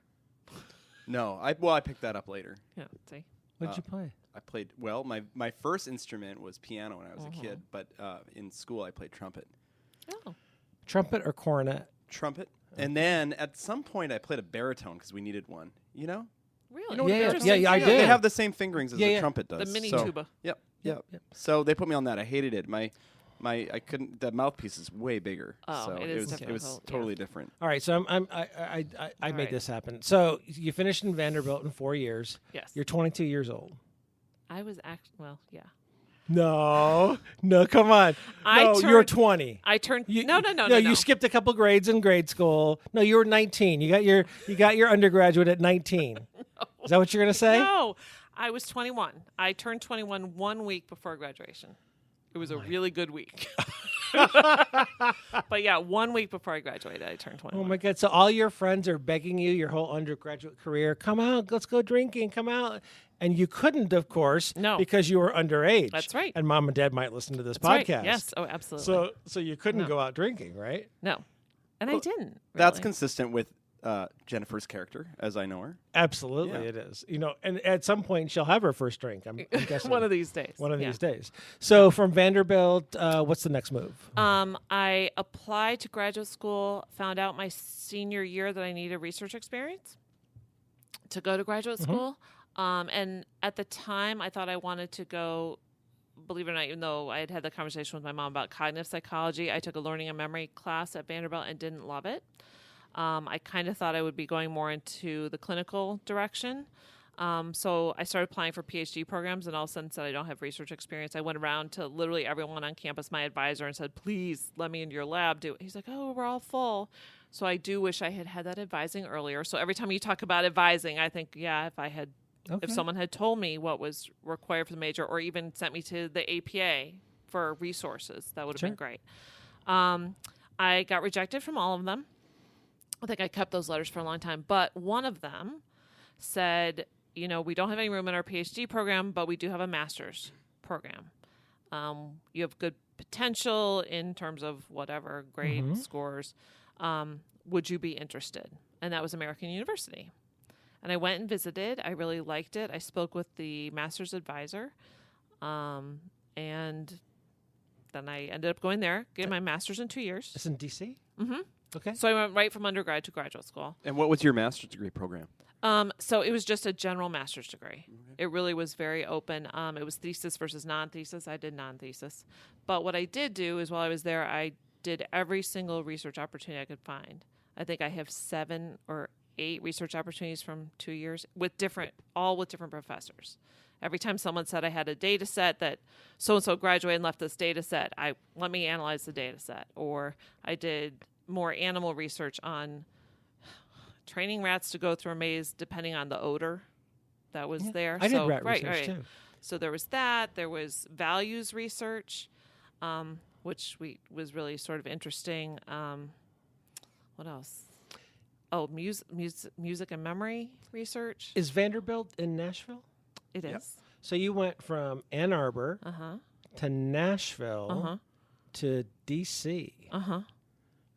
No, I picked that up later. Yeah, see. What did you play? I played my first instrument was piano when I was a kid, but in school I played trumpet. Oh, Trumpet or cornet? Trumpet. And then at some point I played a baritone because we needed one. You know? really? You know what a Yeah, baritone yeah, I is? did. They have the same fingerings as Yeah, the yeah. trumpet does. The mini so- tuba. Yep. Yep. So they put me on that. I hated it. I couldn't. The mouthpiece is way bigger. Oh, so it is was difficult, yeah. totally different. All right, so I made right. this happen. So you finished in Vanderbilt in 4 years. Yes. You're 22 years old. I was well, yeah. No, come on. I No, you're turned- 20. I turned. You, no. You skipped a couple grades in grade school. No, you were 19. You got your undergraduate at 19. Is that what you're gonna say? No, I was 21. I turned 21 1 week before graduation. It was a really good week. But yeah, 1 week before I graduated, I turned 21. Oh my God. So all your friends are begging you your whole undergraduate career, come out, let's go drinking, come out. And you couldn't, of course, No. because you were underage. That's right. And mom and dad might listen to this That's podcast. right. Yes. Oh, absolutely. So you couldn't go out drinking, right? No. And I didn't. That's really. consistent with Jennifer's character, as I know her. Absolutely, Yeah. it is. And at some point she'll have her first drink. I'm guessing One of these days. One of Yeah. these days. So from Vanderbilt, what's the next move? I applied to graduate school, found out my senior year that I needed research experience to go to graduate school. And at the time, I thought I wanted to go, believe it or not, even though I had the conversation with my mom about cognitive psychology, I took a learning and memory class at Vanderbilt and didn't love it. I kind of thought I would be going more into the clinical direction. So I started applying for PhD programs and all of a sudden said I don't have research experience. I went around to literally everyone on campus, my advisor, and said, please let me into your lab. He's like, oh, we're all full. So I do wish I had had that advising earlier. So every time you talk about advising, I think, yeah, if someone had told me what was required for the major or even sent me to the APA for resources, that would have been great. I got rejected from all of them. I think I kept those letters for a long time. But one of them said, we don't have any room in our PhD program, but we do have a master's program. You have good potential in terms of whatever grade scores. Would you be interested? And that was American University. And I went and visited. I really liked it. I spoke with the master's advisor. And then I ended up going there, getting my master's in 2 years. It's in D.C.? Mm-hmm. Okay. So I went right from undergrad to graduate school. And what was your master's degree program? So it was just a general master's degree. It really was very open. It was thesis versus non-thesis. I did non-thesis. But what I did do is while I was there, I did every single research opportunity I could find. I think I have 7 or 8 research opportunities from 2 years all with different professors. Every time someone said I had a data set that so-and-so graduated and left this data set, let me analyze the data set. Or I did more animal research on training rats to go through a maze depending on the odor that was there. I did rat research too. So there was that. There was values research, which was really sort of interesting. What else? Oh, music and memory research. Is Vanderbilt in Nashville? It is. So you went from Ann Arbor to Nashville to D.C.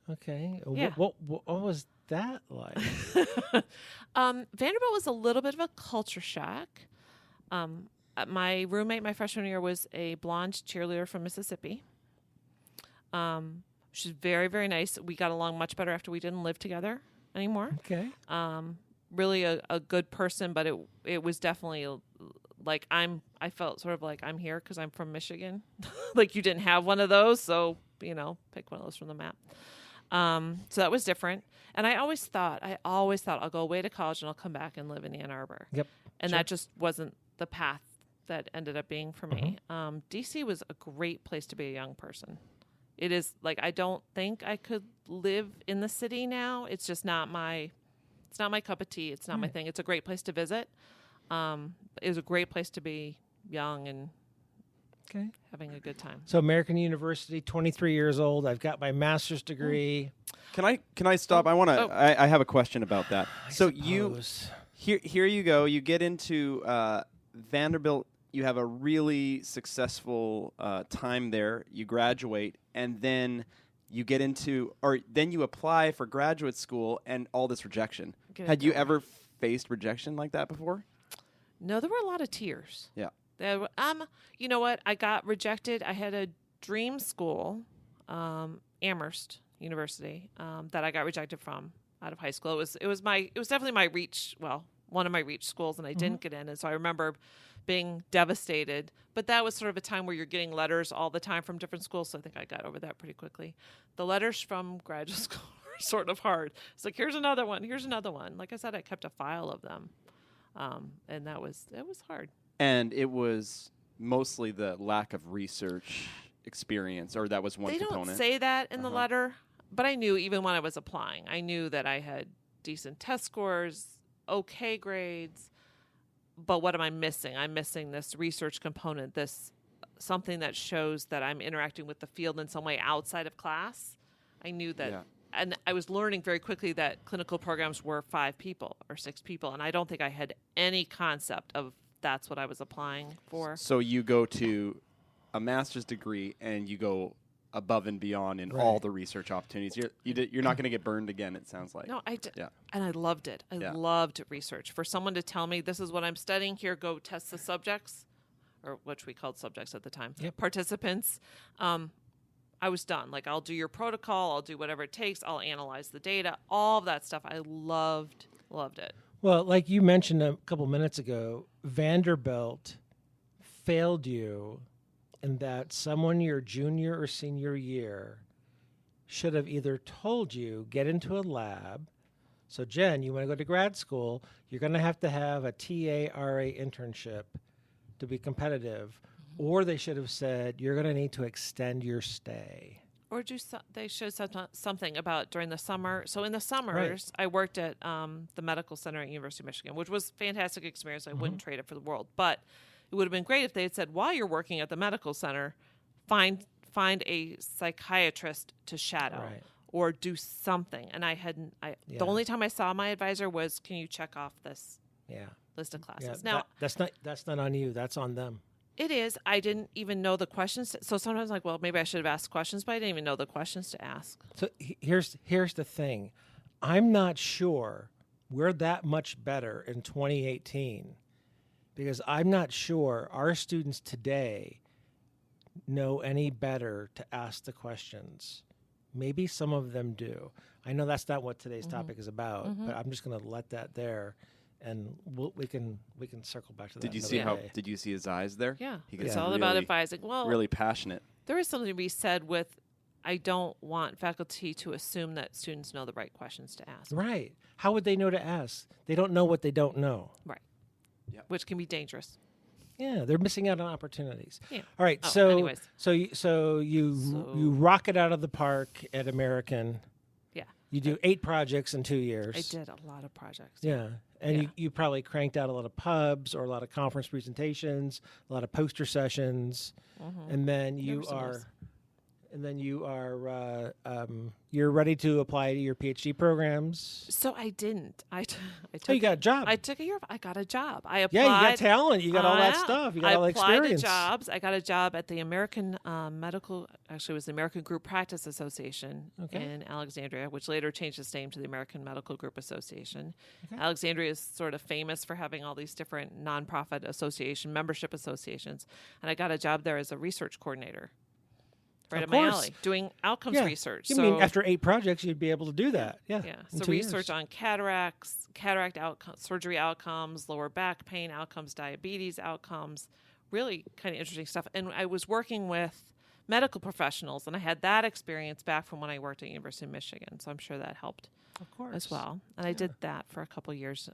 Okay. Yeah. What was that like? Vanderbilt was a little bit of a culture shock. My roommate my freshman year was a blonde cheerleader from Mississippi. She's very, very nice. We got along much better after we didn't live together anymore. Okay. Really a good person, but it was definitely like I felt sort of like I'm here because I'm from Michigan. Like you didn't have one of those, so pick one of those from the map. So that was different. And I always thought I'll go away to college and I'll come back and live in Ann Arbor. Yep. And that just wasn't the path that ended up being for me. DC was a great place to be a young person. It is like, I don't think I could live in the city now. It's just not it's not my cup of tea. It's not my thing. It's a great place to visit. It was a great place to be young and having a good time. So American University, 23 years old. I've got my master's degree. Can I stop? I want to. I have a question about that. Here you go. You get into Vanderbilt. You have a really successful time there. You graduate, and then you get into, or then you apply for graduate school, and all this rejection. Had you ever faced rejection like that before? No, there were a lot of tears. Yeah. You know what? I got rejected. I had a dream school, Amherst University, that I got rejected from out of high school. It was definitely my reach. Well, one of my reach schools, and I didn't get in. And so I remember being devastated. But that was sort of a time where you're getting letters all the time from different schools. So I think I got over that pretty quickly. The letters from graduate school were sort of hard. It's like, here's another one. Here's another one. Like I said, I kept a file of them, and it was hard. And it was mostly the lack of research experience, or that was one component. They don't say that in the letter, but I knew even when I was applying, I knew that I had decent test scores, okay grades, but what am I missing? I'm missing this research component, this something that shows that I'm interacting with the field in some way outside of class. I knew that. Yeah. And I was learning very quickly that clinical programs were 5 people or 6 people. And I don't think I had any concept of that's what I was applying for. So you go to a master's degree and you go above and beyond in all the research opportunities. You're not going to get burned again, it sounds like. No, I did. Yeah. And I loved it. I loved research. For someone to tell me, this is what I'm studying, here, go test the subjects, or which we called subjects at the time, participants, I was done. Like, I'll do your protocol, I'll do whatever it takes, I'll analyze the data, all of that stuff. I loved it. Well, like you mentioned a couple minutes ago, Vanderbilt failed you in that someone your junior or senior year should have either told you, get into a lab. So, Jen, you want to go to grad school, you're going to have a TA-RA internship to be competitive. Or they should have said, you're going to need to extend your stay. Or they should have said something about during the summer. So in the summers, I worked at the medical center at University of Michigan, which was a fantastic experience. I wouldn't trade it for the world. But it would have been great if they had said, while you're working at the medical center, find a psychiatrist to shadow or do something. And I hadn't. The only time I saw my advisor was, can you check off this list of classes? Now that's not on you. That's on them. It is. I didn't even know the questions. So sometimes I'm like, well, maybe I should have asked questions, but I didn't even know the questions to ask. So here's the thing. I'm not sure we're that much better in 2018 because I'm not sure our students today know any better to ask the questions. Maybe some of them do. I know that's not what today's topic is about, but I'm just going to let that there. And we can circle back to that. Did you see his eyes there? Yeah, He it's all about advising. Well, really passionate. There is something to be said with, I don't want faculty to assume that students know the right questions to ask. Right. How would they know to ask? They don't know what they don't know. Right. Yeah. Which can be dangerous. Yeah, they're missing out on opportunities. Yeah. All right. Anyways. So you rock it out of the park at American. Yeah. You do 8 projects in 2 years. I did a lot of projects. Yeah. And you probably cranked out a lot of pubs or a lot of conference presentations, a lot of poster sessions, and then you're ready to apply to your PhD programs. So I didn't. You got a job. I took a year. I got a job. I applied. Yeah, you got talent. You got all that stuff. You got all that experience. I applied to jobs. I got a job at the American actually it was the American Group Practice Association in Alexandria, which later changed its name to the American Medical Group Association. Okay. Alexandria is sort of famous for having all these different nonprofit membership associations. And I got a job there as a research coordinator. Right up my alley, doing outcomes research. You mean after 8 projects, you'd be able to do that? Yeah. So research on cataract outcomes, surgery outcomes, lower back pain outcomes, diabetes outcomes, really kind of interesting stuff. And I was working with medical professionals, and I had that experience back from when I worked at University of Michigan. So I'm sure that helped as well. And I did that for a couple years,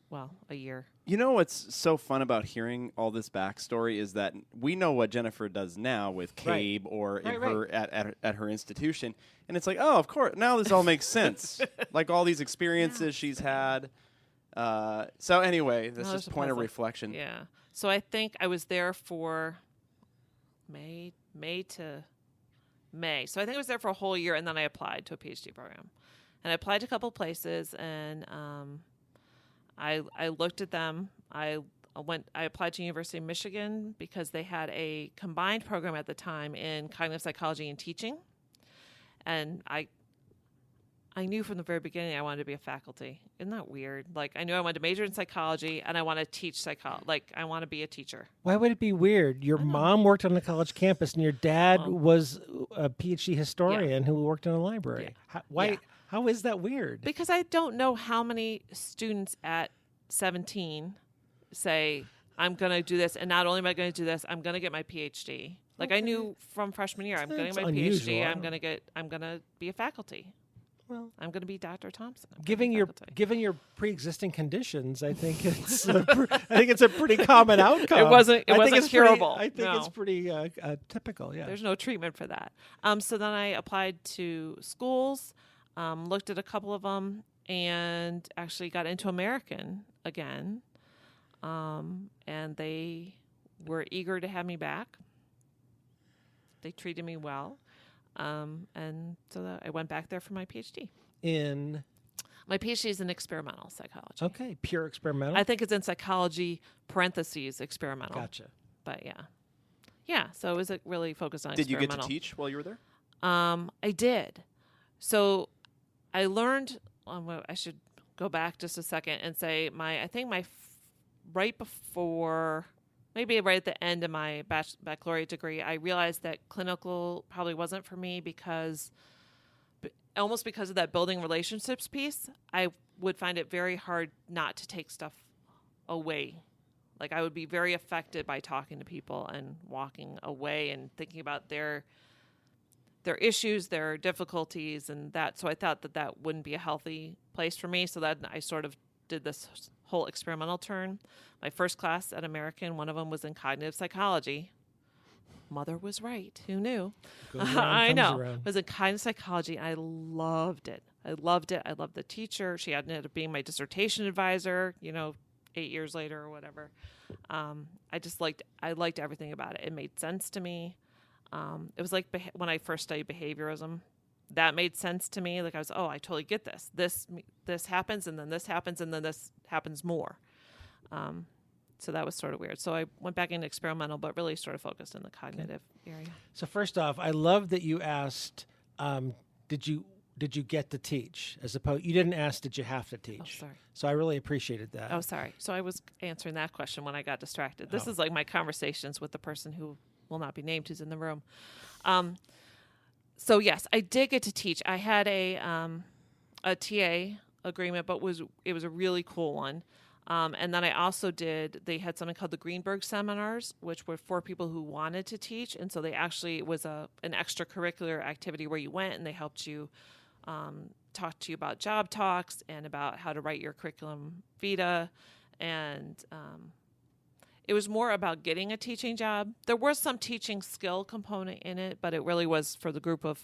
a year. You know what's so fun about hearing all this backstory is that we know what Jennifer does now with CABE or her at her institution, and it's like, oh, of course, now this all makes sense. Like all these experiences she's had. So anyway, this is point of reflection. Yeah. So I think I was there for May to May. So I think I was there for a whole year, and then I applied to a PhD program. And I applied to a couple places, and I looked at them. I applied to University of Michigan because they had a combined program at the time in cognitive psychology and teaching. And I knew from the very beginning I wanted to be a faculty. Isn't that weird? Like, I knew I wanted to major in psychology, and I want to teach psychology. Like, I want to be a teacher. Why would it be weird? Your mom worked on a college campus, and your dad was a PhD historian who worked in a library. Yeah. How is that weird? Because I don't know how many students at 17 say, I'm going to do this, and not only am I going to do this, I'm going to get my PhD. Like, I knew from freshman year, I'm getting my PhD, I'm going to be a faculty. Well, I'm going to be Dr. Thompson. Given your pre-existing conditions, I think it's a pretty common outcome. It wasn't curable. I think it's pretty typical. Yeah. There's no treatment for that. So then I applied to schools, looked at a couple of them, and actually got into American again. And they were eager to have me back. They treated me well. And so I went back there for my PhD. My PhD is in experimental psychology. Okay, pure experimental? I think it's in psychology, parentheses, experimental. Gotcha. But yeah. Yeah, so it was really focused on Did you experimental. get to teach while you were there? I did. So I learned, I should go back just a second and say right before, maybe right at the end of my baccalaureate degree, I realized that clinical probably wasn't for me almost because of that building relationships piece. I would find it very hard not to take stuff away. Like I would be very affected by talking to people and walking away and thinking about their issues, their difficulties, and that. So I thought that wouldn't be a healthy place for me. So then I sort of did this whole experimental turn. My first class at American, one of them was in cognitive psychology. Mother was right. Who knew? I know. It was in cognitive psychology. I loved it. I loved the teacher. She ended up being my dissertation advisor, 8 years later or whatever. I liked everything about it. It made sense to me. It was like when I first studied behaviorism, that made sense to me. Like I totally get this. This happens, and then this happens, and then this happens more. So that was sort of weird. So I went back into experimental, but really sort of focused in the cognitive area. So first off, I love that you asked, did you get to teach? As opposed, you didn't ask, did you have to teach? Oh, sorry. So I really appreciated that. Oh, sorry. So I was answering that question when I got distracted. This is like my conversations with the person who will not be named who's in the room. So yes, I did get to teach. I had a TA agreement, but it was a really cool one. And then I also they had something called the Greenberg Seminars, which were for people who wanted to teach. And so it was an extracurricular activity where you went and they helped you talk to you about job talks and about how to write your curriculum vitae. And it was more about getting a teaching job. There was some teaching skill component in it, but it really was for the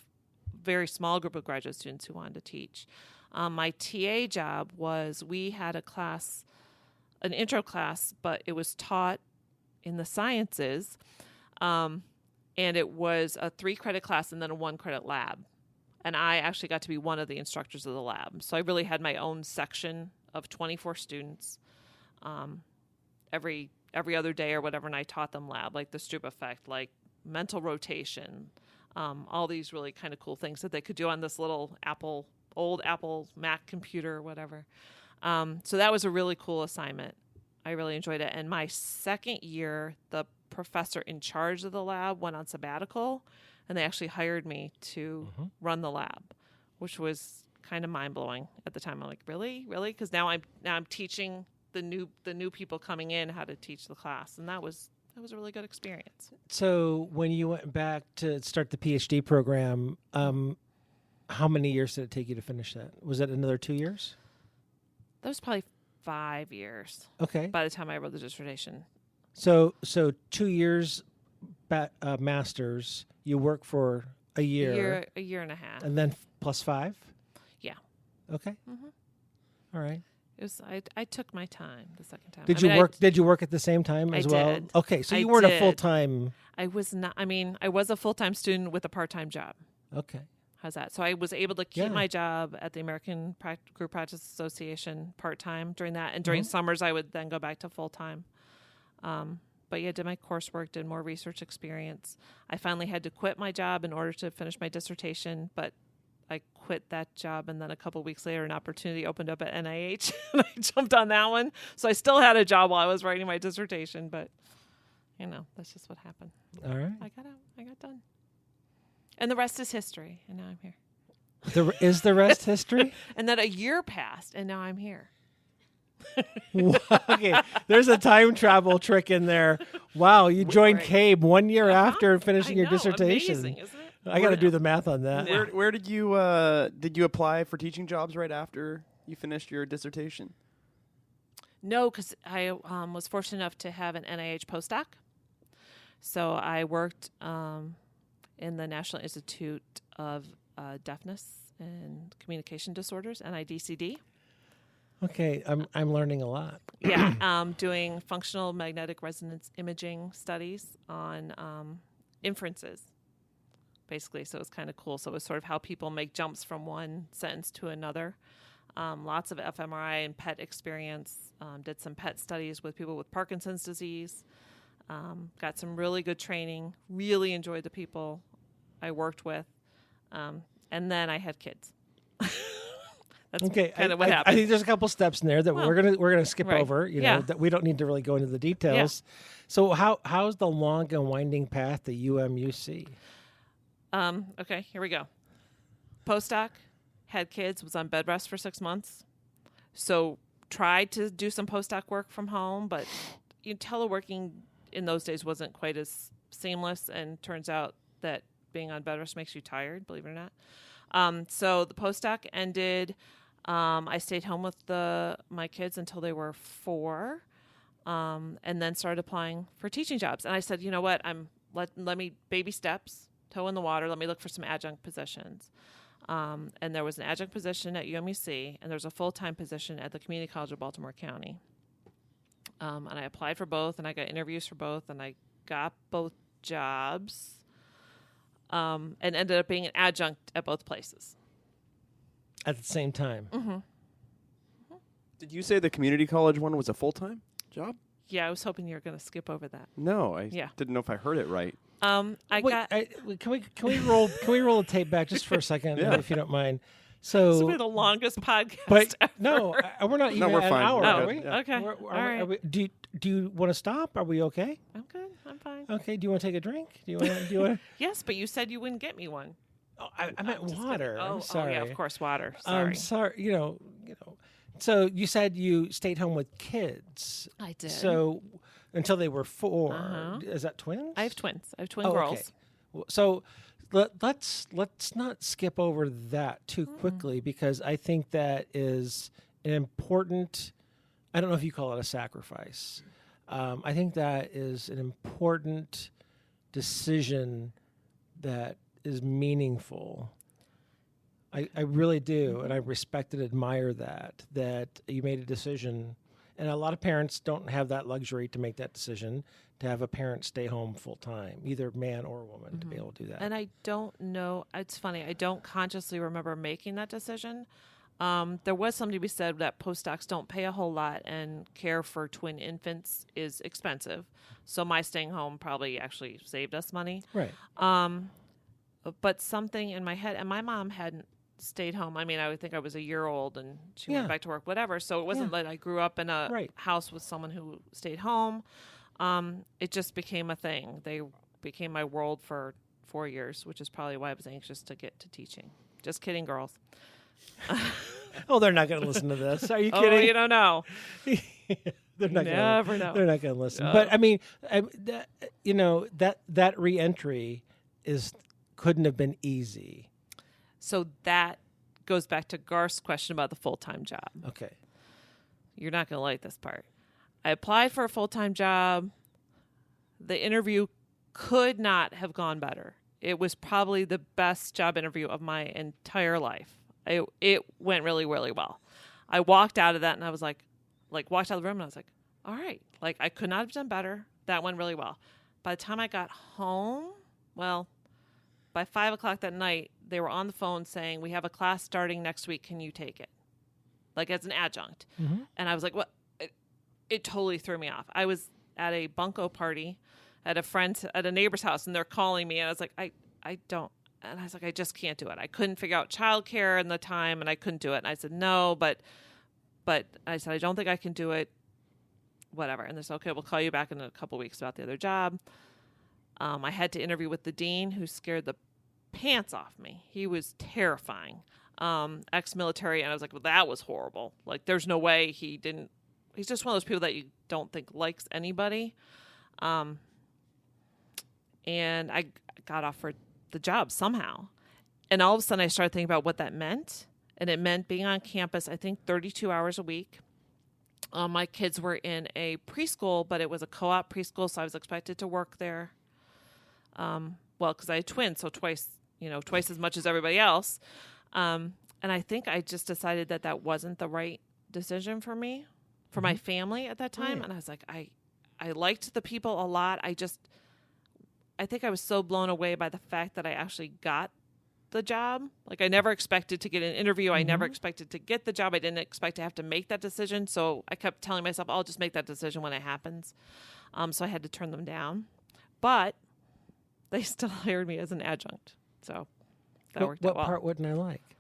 very small group of graduate students who wanted to teach. My TA job was we had a class, an intro class, but it was taught in the sciences, and it was a 3-credit class and then a 1-credit lab. And I actually got to be one of the instructors of the lab. So I really had my own section of 24 students every other day or whatever, and I taught them lab, like the Stroop effect, like mental rotation, all these really kind of cool things that they could do on this little old Apple Mac computer or whatever. So that was a really cool assignment. I really enjoyed it. And my second year, the professor in charge of the lab went on sabbatical, and they actually hired me to run the lab, which was kind of mind-blowing at the time. I'm like, really? Because now I'm teaching the new people coming in how to teach the class, and that was a really good experience. So when you went back to start the PhD program, how many years did it take you to finish that? Was it another 2 years? That was probably 5 years. Okay. By the time I wrote the dissertation. So 2 years, master's. You work for a year. A year and a half. And then plus 5. Yeah. Okay. All right. It was. I took my time the second time. Did you work at the same time as well? Did. Okay, so you weren't a full time. I was not. I was a full-time student with a part-time job. Okay. How's that? So I was able to keep my job at the American Group Practice Association part-time during that. And during summers, I would then go back to full-time. But yeah, did my coursework, did more research experience. I finally had to quit my job in order to finish my dissertation, but I quit that job, and then a couple of weeks later, an opportunity opened up at NIH, and I jumped on that one. So I still had a job while I was writing my dissertation, but, that's just what happened. All right. I got out. I got done. And the rest is history, and now I'm here. Is the rest history? And then a year passed, and now I'm here. Okay, there's a time travel trick in there. Wow, you joined CABE 1 year after finishing your dissertation. Amazing, isn't it? I got to do the math on that. Where did you apply for teaching jobs right after you finished your dissertation? No, because I was fortunate enough to have an NIH postdoc. So I worked in the National Institute of Deafness and Communication Disorders, NIDCD. Okay, I'm learning a lot. Yeah, doing functional magnetic resonance imaging studies on inferences. basically. So it was kind of cool. So it was sort of how people make jumps from one sentence to another. Lots of fMRI and PET experience. Did some PET studies with people with Parkinson's disease. Got some really good training. Really enjoyed the people I worked with. And then I had kids. That's kind of what happened. I think there's a couple steps in there that we're gonna skip over. You know, that we don't need to really go into the details. Yeah. So how's the long and winding path to UMUC? Okay, here we go. Postdoc, had kids, was on bed rest for 6 months. So tried to do some postdoc work from home, but teleworking in those days wasn't quite as seamless, and turns out that being on bed rest makes you tired, believe it or not. So the postdoc ended. I stayed home with my kids until they were 4, and then started applying for teaching jobs. And I said, you know what, let me baby steps, toe in the water. Let me look for some adjunct positions. And there was an adjunct position at UMUC, and there's a full-time position at the Community College of Baltimore County. And I applied for both, and I got interviews for both, and I got both jobs, and ended up being an adjunct at both places. At the same time? Mm-hmm. Did you say the community college one was a full-time job? Yeah, I was hoping you were going to skip over that. No, I didn't know if I heard it right. Can we roll the tape back just for a second, if you don't mind? So this will be the longest podcast but ever. No, we're not even we're at fine. an hour, are we? Yeah. Okay. All right. Do you want to stop? Are we okay? I'm good. I'm fine. Okay. Do you want to take a drink? Do you want? Yes, but you said you wouldn't get me one. Oh, I meant water. I'm sorry. Oh, yeah, of course, water. Sorry. I'm sorry. You know. So you said you stayed home with kids. I did. So until they were 4. Is that twins? I have twins. I have twin girls. Okay. So let's not skip over that too quickly, because I think that is an important. I don't know if you call it a sacrifice. I think that is an important decision that is meaningful. I really do, and I respect and admire that you made a decision. And a lot of parents don't have that luxury to make that decision, to have a parent stay home full time, either man or woman, to be able to do that. And I don't know. It's funny. I don't consciously remember making that decision. There was something to be said that postdocs don't pay a whole lot, and care for twin infants is expensive. So my staying home probably actually saved us money. Right. But something in my head, and my mom hadn't stayed home. I mean, I would think I was a year old and she went back to work, whatever. So it wasn't that I grew up in a house with someone who stayed home. It just became a thing. They became my world for 4 years, which is probably why I was anxious to get to teaching. Just kidding, girls. Oh, they're not going to listen to this. Are you kidding? Oh, you don't know. They're not never know. They're not going to listen. But I mean, that reentry couldn't have been easy. So that goes back to Garth's question about the full-time job. Okay. You're not going to like this part. I applied for a full-time job. The interview could not have gone better. It was probably the best job interview of my entire life. It went really, really well. I walked out of that and I was like walked out of the room and I was like, all right, like I could not have done better. That went really well. By the time I got home, by 5 o'clock that night, they were on the phone saying, we have a class starting next week. Can you take it? Like as an adjunct. Mm-hmm. And I was like, what? It totally threw me off. I was at a bunco party at a neighbor's house, and they're calling me. And I was like, I don't. And I was like, I just can't do it. I couldn't figure out childcare in the time, and I couldn't do it. And I said, no, but I said, I don't think I can do it. Whatever. And they said, okay, we'll call you back in a couple weeks about the other job. I had to interview with the dean, who scared the pants off me. He was terrifying. Ex-military, and I was like, well, that was horrible. Like, there's no way he didn't. He's just one of those people that you don't think likes anybody. And I got offered the job somehow. And all of a sudden I started thinking about what that meant. And it meant being on campus, I think 32 hours a week. My kids were in a preschool, but it was a co-op preschool, so I was expected to work there. Because I had twins, so twice as much as everybody else. And I think I just decided that wasn't the right decision for me, for my family at that time. Right. And I was like, I liked the people a lot. I think I was so blown away by the fact that I actually got the job. Like, I never expected to get an interview. I never expected to get the job. I didn't expect to have to make that decision. So I kept telling myself, I'll just make that decision when it happens. So I had to turn them down. But they still hired me as an adjunct. So that worked out well. What part wouldn't I like?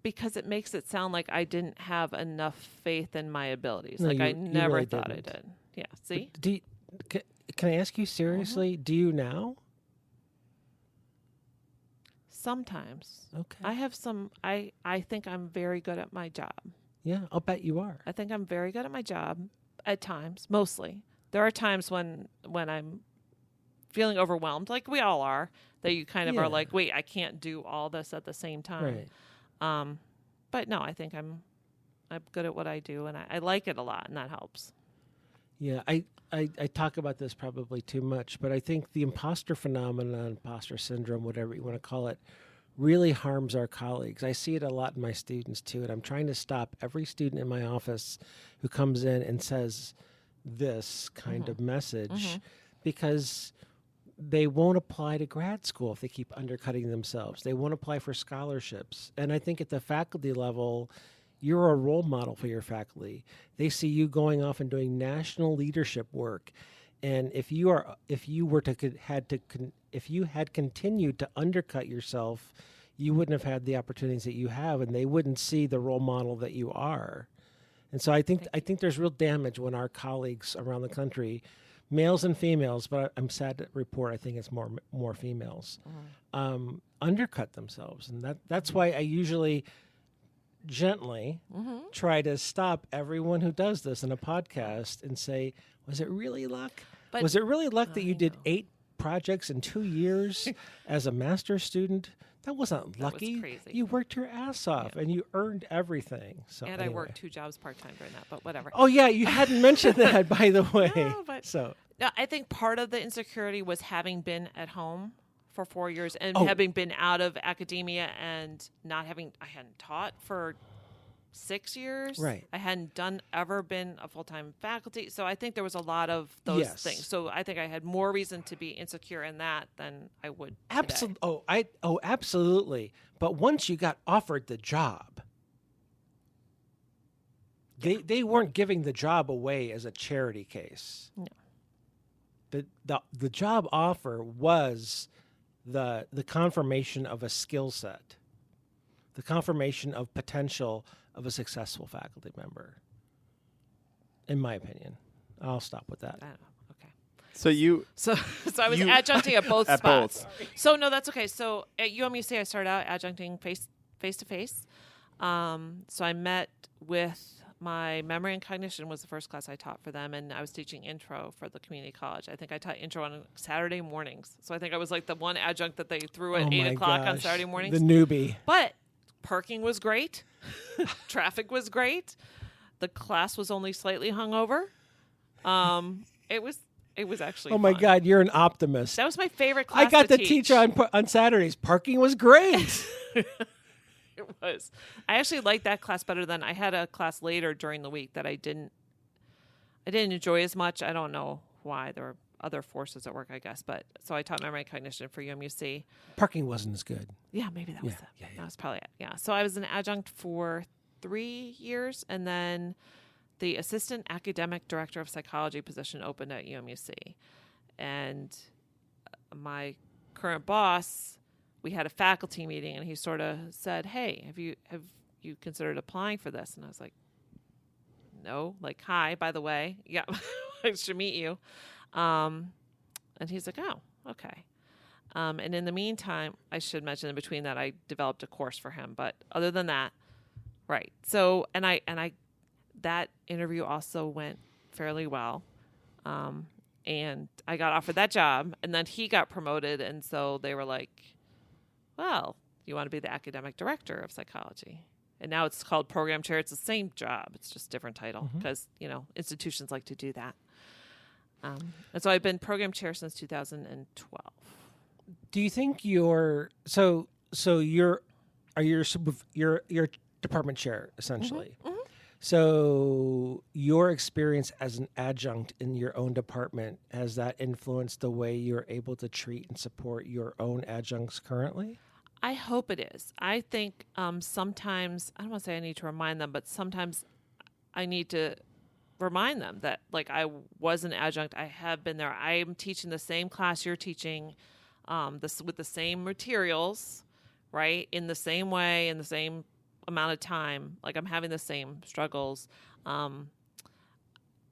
Because it makes it sound like I didn't have enough faith in my abilities. No, like, I you never really thought didn't. I did. Yeah, see? Can I ask you seriously, do you now? Sometimes. Okay. I have some, I think I'm very good at my job. Yeah, I'll bet you are. I think I'm very good at my job at times, mostly. There are times when I'm feeling overwhelmed, like we all are, that you kind of are like, wait, I can't do all this at the same time. Right. But no, I think I'm good at what I do, and I like it a lot, and that helps. Yeah, I talk about this probably too much, but I think the imposter phenomenon, imposter syndrome, whatever you want to call it, really harms our colleagues. I see it a lot in my students too, and I'm trying to stop every student in my office who comes in and says this kind of message because they won't apply to grad school if they keep undercutting themselves. They won't apply for scholarships. And I think at the faculty level, you're a role model for your faculty. They see you going off and doing national leadership work. And if you had continued to undercut yourself, you wouldn't have had the opportunities that you have, and they wouldn't see the role model that you are. And so I think there's real damage when our colleagues around the country, males and females, but I'm sad to report I think it's more females, undercut themselves. And that's why I usually gently try to stop everyone who does this in a podcast and say, was it really luck? Was it really luck that you did 8 projects in 2 years as a master's student? That wasn't lucky. Was crazy. You worked your ass off and you earned everything. So and anyway. I worked 2 jobs part-time during that, but whatever. Oh, yeah, you hadn't mentioned that, by the way. No, but so no, I think part of the insecurity was having been at home for 4 years and having been out of academia and I hadn't taught for 6 years. Right. I hadn't ever been a full-time faculty. So I think there was a lot of those things. So I think I had more reason to be insecure in that than I would today. Absolutely. But once you got offered the job, they weren't giving the job away as a charity case. No. The job offer was the confirmation of a skill set, the confirmation of potential of a successful faculty member, in my opinion. I'll stop with that. I don't know. Okay. So I was adjuncting at both spots. So no, that's okay. So at UMUC, I started out adjuncting face to face. So I met with my memory and cognition was the first class I taught for them, and I was teaching intro for the community college. I think I taught intro on Saturday mornings. So I think I was like the one adjunct that they threw at 8 o'clock on Saturday mornings. The newbie. But parking was great. Traffic was great. The class was only slightly hungover. It was actually Oh my fun. God, you're an optimist. That was my favorite class I got to to teach on Saturdays. Parking was great. It was. I actually liked that class better than I had a class later during the week that I didn't enjoy as much. I don't know why. There were other forces at work, I guess. But so I taught memory and cognition for UMUC. Parking wasn't as good. Yeah, maybe that was it. Yeah. That was probably it. Yeah. So I was an adjunct for 3 years, and then the assistant academic director of psychology position opened at UMUC. And my current boss, we had a faculty meeting, and he sort of said, "Hey, have you considered applying for this?" And I was like, "No." Like, "Hi, by the way, yeah, I should meet you." And he's like, "Oh, okay." And in the meantime, I should mention in between that I developed a course for him. But other than that, right. So, and I that interview also went fairly well. And I got offered that job, and then he got promoted. And so they were like, "Well, you want to be the academic director of psychology?" And now it's called program chair. It's the same job. It's just a different title because, institutions like to do that. And so I've been program chair since 2012. Do you think you're department chair essentially? So your experience as an adjunct in your own department, has that influenced the way you're able to treat and support your own adjuncts currently? I hope it is. I think sometimes, I don't want to say I need to remind them, but sometimes I need to remind them that, like, I was an adjunct. I have been there. I am teaching the same class you're teaching, with the same materials, right? In the same way, in the same amount of time. Like, I'm having the same struggles. And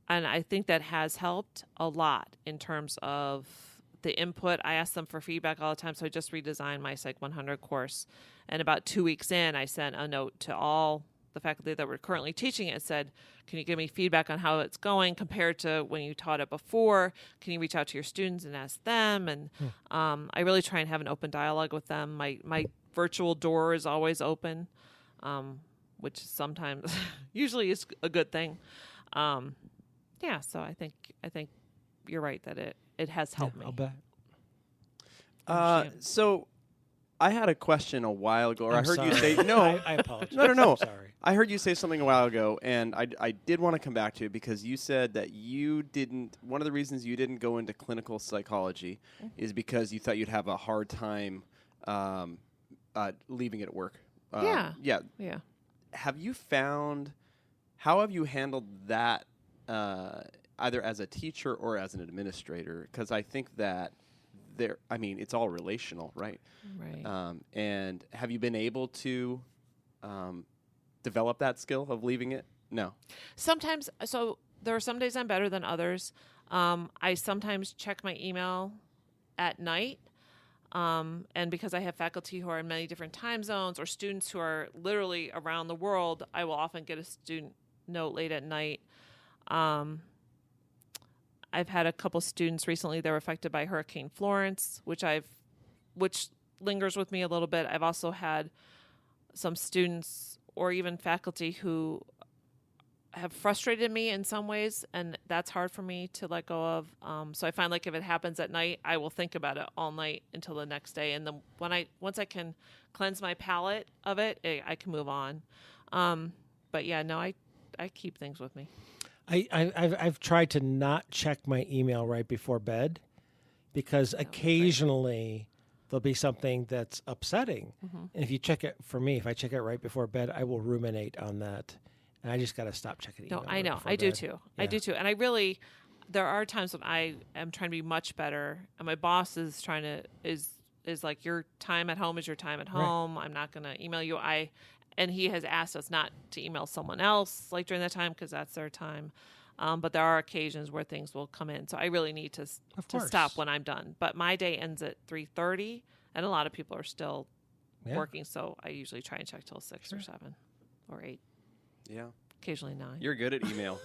I think that has helped a lot in terms of the input. I ask them for feedback all the time. So I just redesigned my Psych 100 course. And about 2 weeks in, I sent a note to all the faculty that were currently teaching it. It said, can you give me feedback on how it's going compared to when you taught it before? Can you reach out to your students and ask them? And I really try and have an open dialogue with them. My virtual door is always open, which sometimes usually is a good thing. Yeah, so I think you're right that it has helped me. I'll bet. So I had a question a while ago, or I heard you say no. I apologize. No. I'm sorry. I heard you say something a while ago, and I did want to come back to it because you said that you didn't. One of the reasons you didn't go into clinical psychology is because you thought you'd have a hard time leaving it at work. Yeah. Have you found? How have you handled that, either as a teacher or as an administrator? Because I think that it's all relational, right? Right. And have you been able to develop that skill of leaving it? No. Sometimes, so there are some days I'm better than others. I sometimes check my email at night. And because I have faculty who are in many different time zones or students who are literally around the world, I will often get a student note late at night. I've had a couple students recently that were affected by Hurricane Florence, which lingers with me a little bit. I've also had some students or even faculty who have frustrated me in some ways, and that's hard for me to let go of. So I find, like, if it happens at night, I will think about it all night until the next day. And then once I can cleanse my palate of it, I can move on. But yeah, no, I keep things with me. I've tried to not check my email right before bed because occasionally there'll be something that's upsetting. Mm-hmm. And if I check it right before bed, I will ruminate on that. And I just got to stop checking email. No, I know. I do too. Yeah. I do too. And there are times when I am trying to be much better, and my boss is is like, your time at home is your time at home. Right. I'm not going to email you. And he has asked us not to email someone else, like, during that time, because that's their time. But there are occasions where things will come in. So I really need to stop when I'm done. But my day ends at 3:30, and a lot of people are still working. So I usually try and check till 6 or 7 or 8. Yeah. Occasionally 9. You're good at email.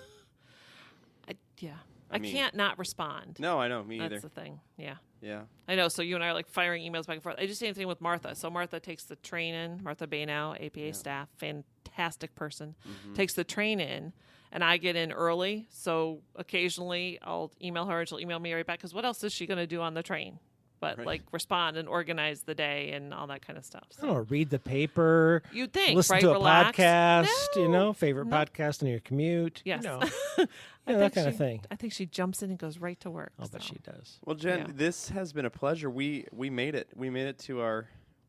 I can't not respond. No, I know. Me either. That's the thing. Yeah. Yeah. I know. So you and I are, like, firing emails back and forth. I just did the same thing with Martha. So Martha takes the train in. Martha Baynow, APA staff, fantastic person, takes the train in, and I get in early. So occasionally I'll email her, and she'll email me right back, because what else is she going to do on the train but like respond and organize the day and all that kind of stuff. So. I don't know, read the paper. You'd think, listen right? to a Relax. podcast, favorite podcast on your commute. Yes. That kind of thing. I think she jumps in and goes right to work. I'll bet she does. Well, Jen, this has been a pleasure. We made it. We made it to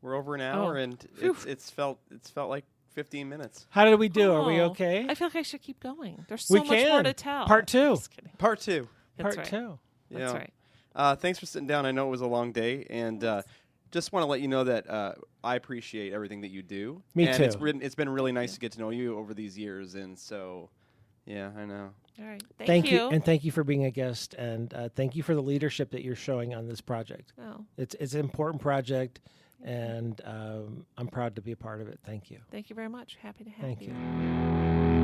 we're over an hour, and it's felt like 15 minutes. How did we do? Are we okay? I feel like I should keep going. There's so much more to tell. Part 2. Just kidding. Part 2. That's Part 2. That's right. Thanks for sitting down. I know it was a long day, and just want to let you know that I appreciate everything that you do. Me too. It's been really nice to get to know you over these years, and so, yeah, I know. All right. Thank you. And thank you for being a guest, and thank you for the leadership that you're showing on this project. Oh. It's an important project, and I'm proud to be a part of it. Thank you. Thank you very much. Happy to have Thank you. you.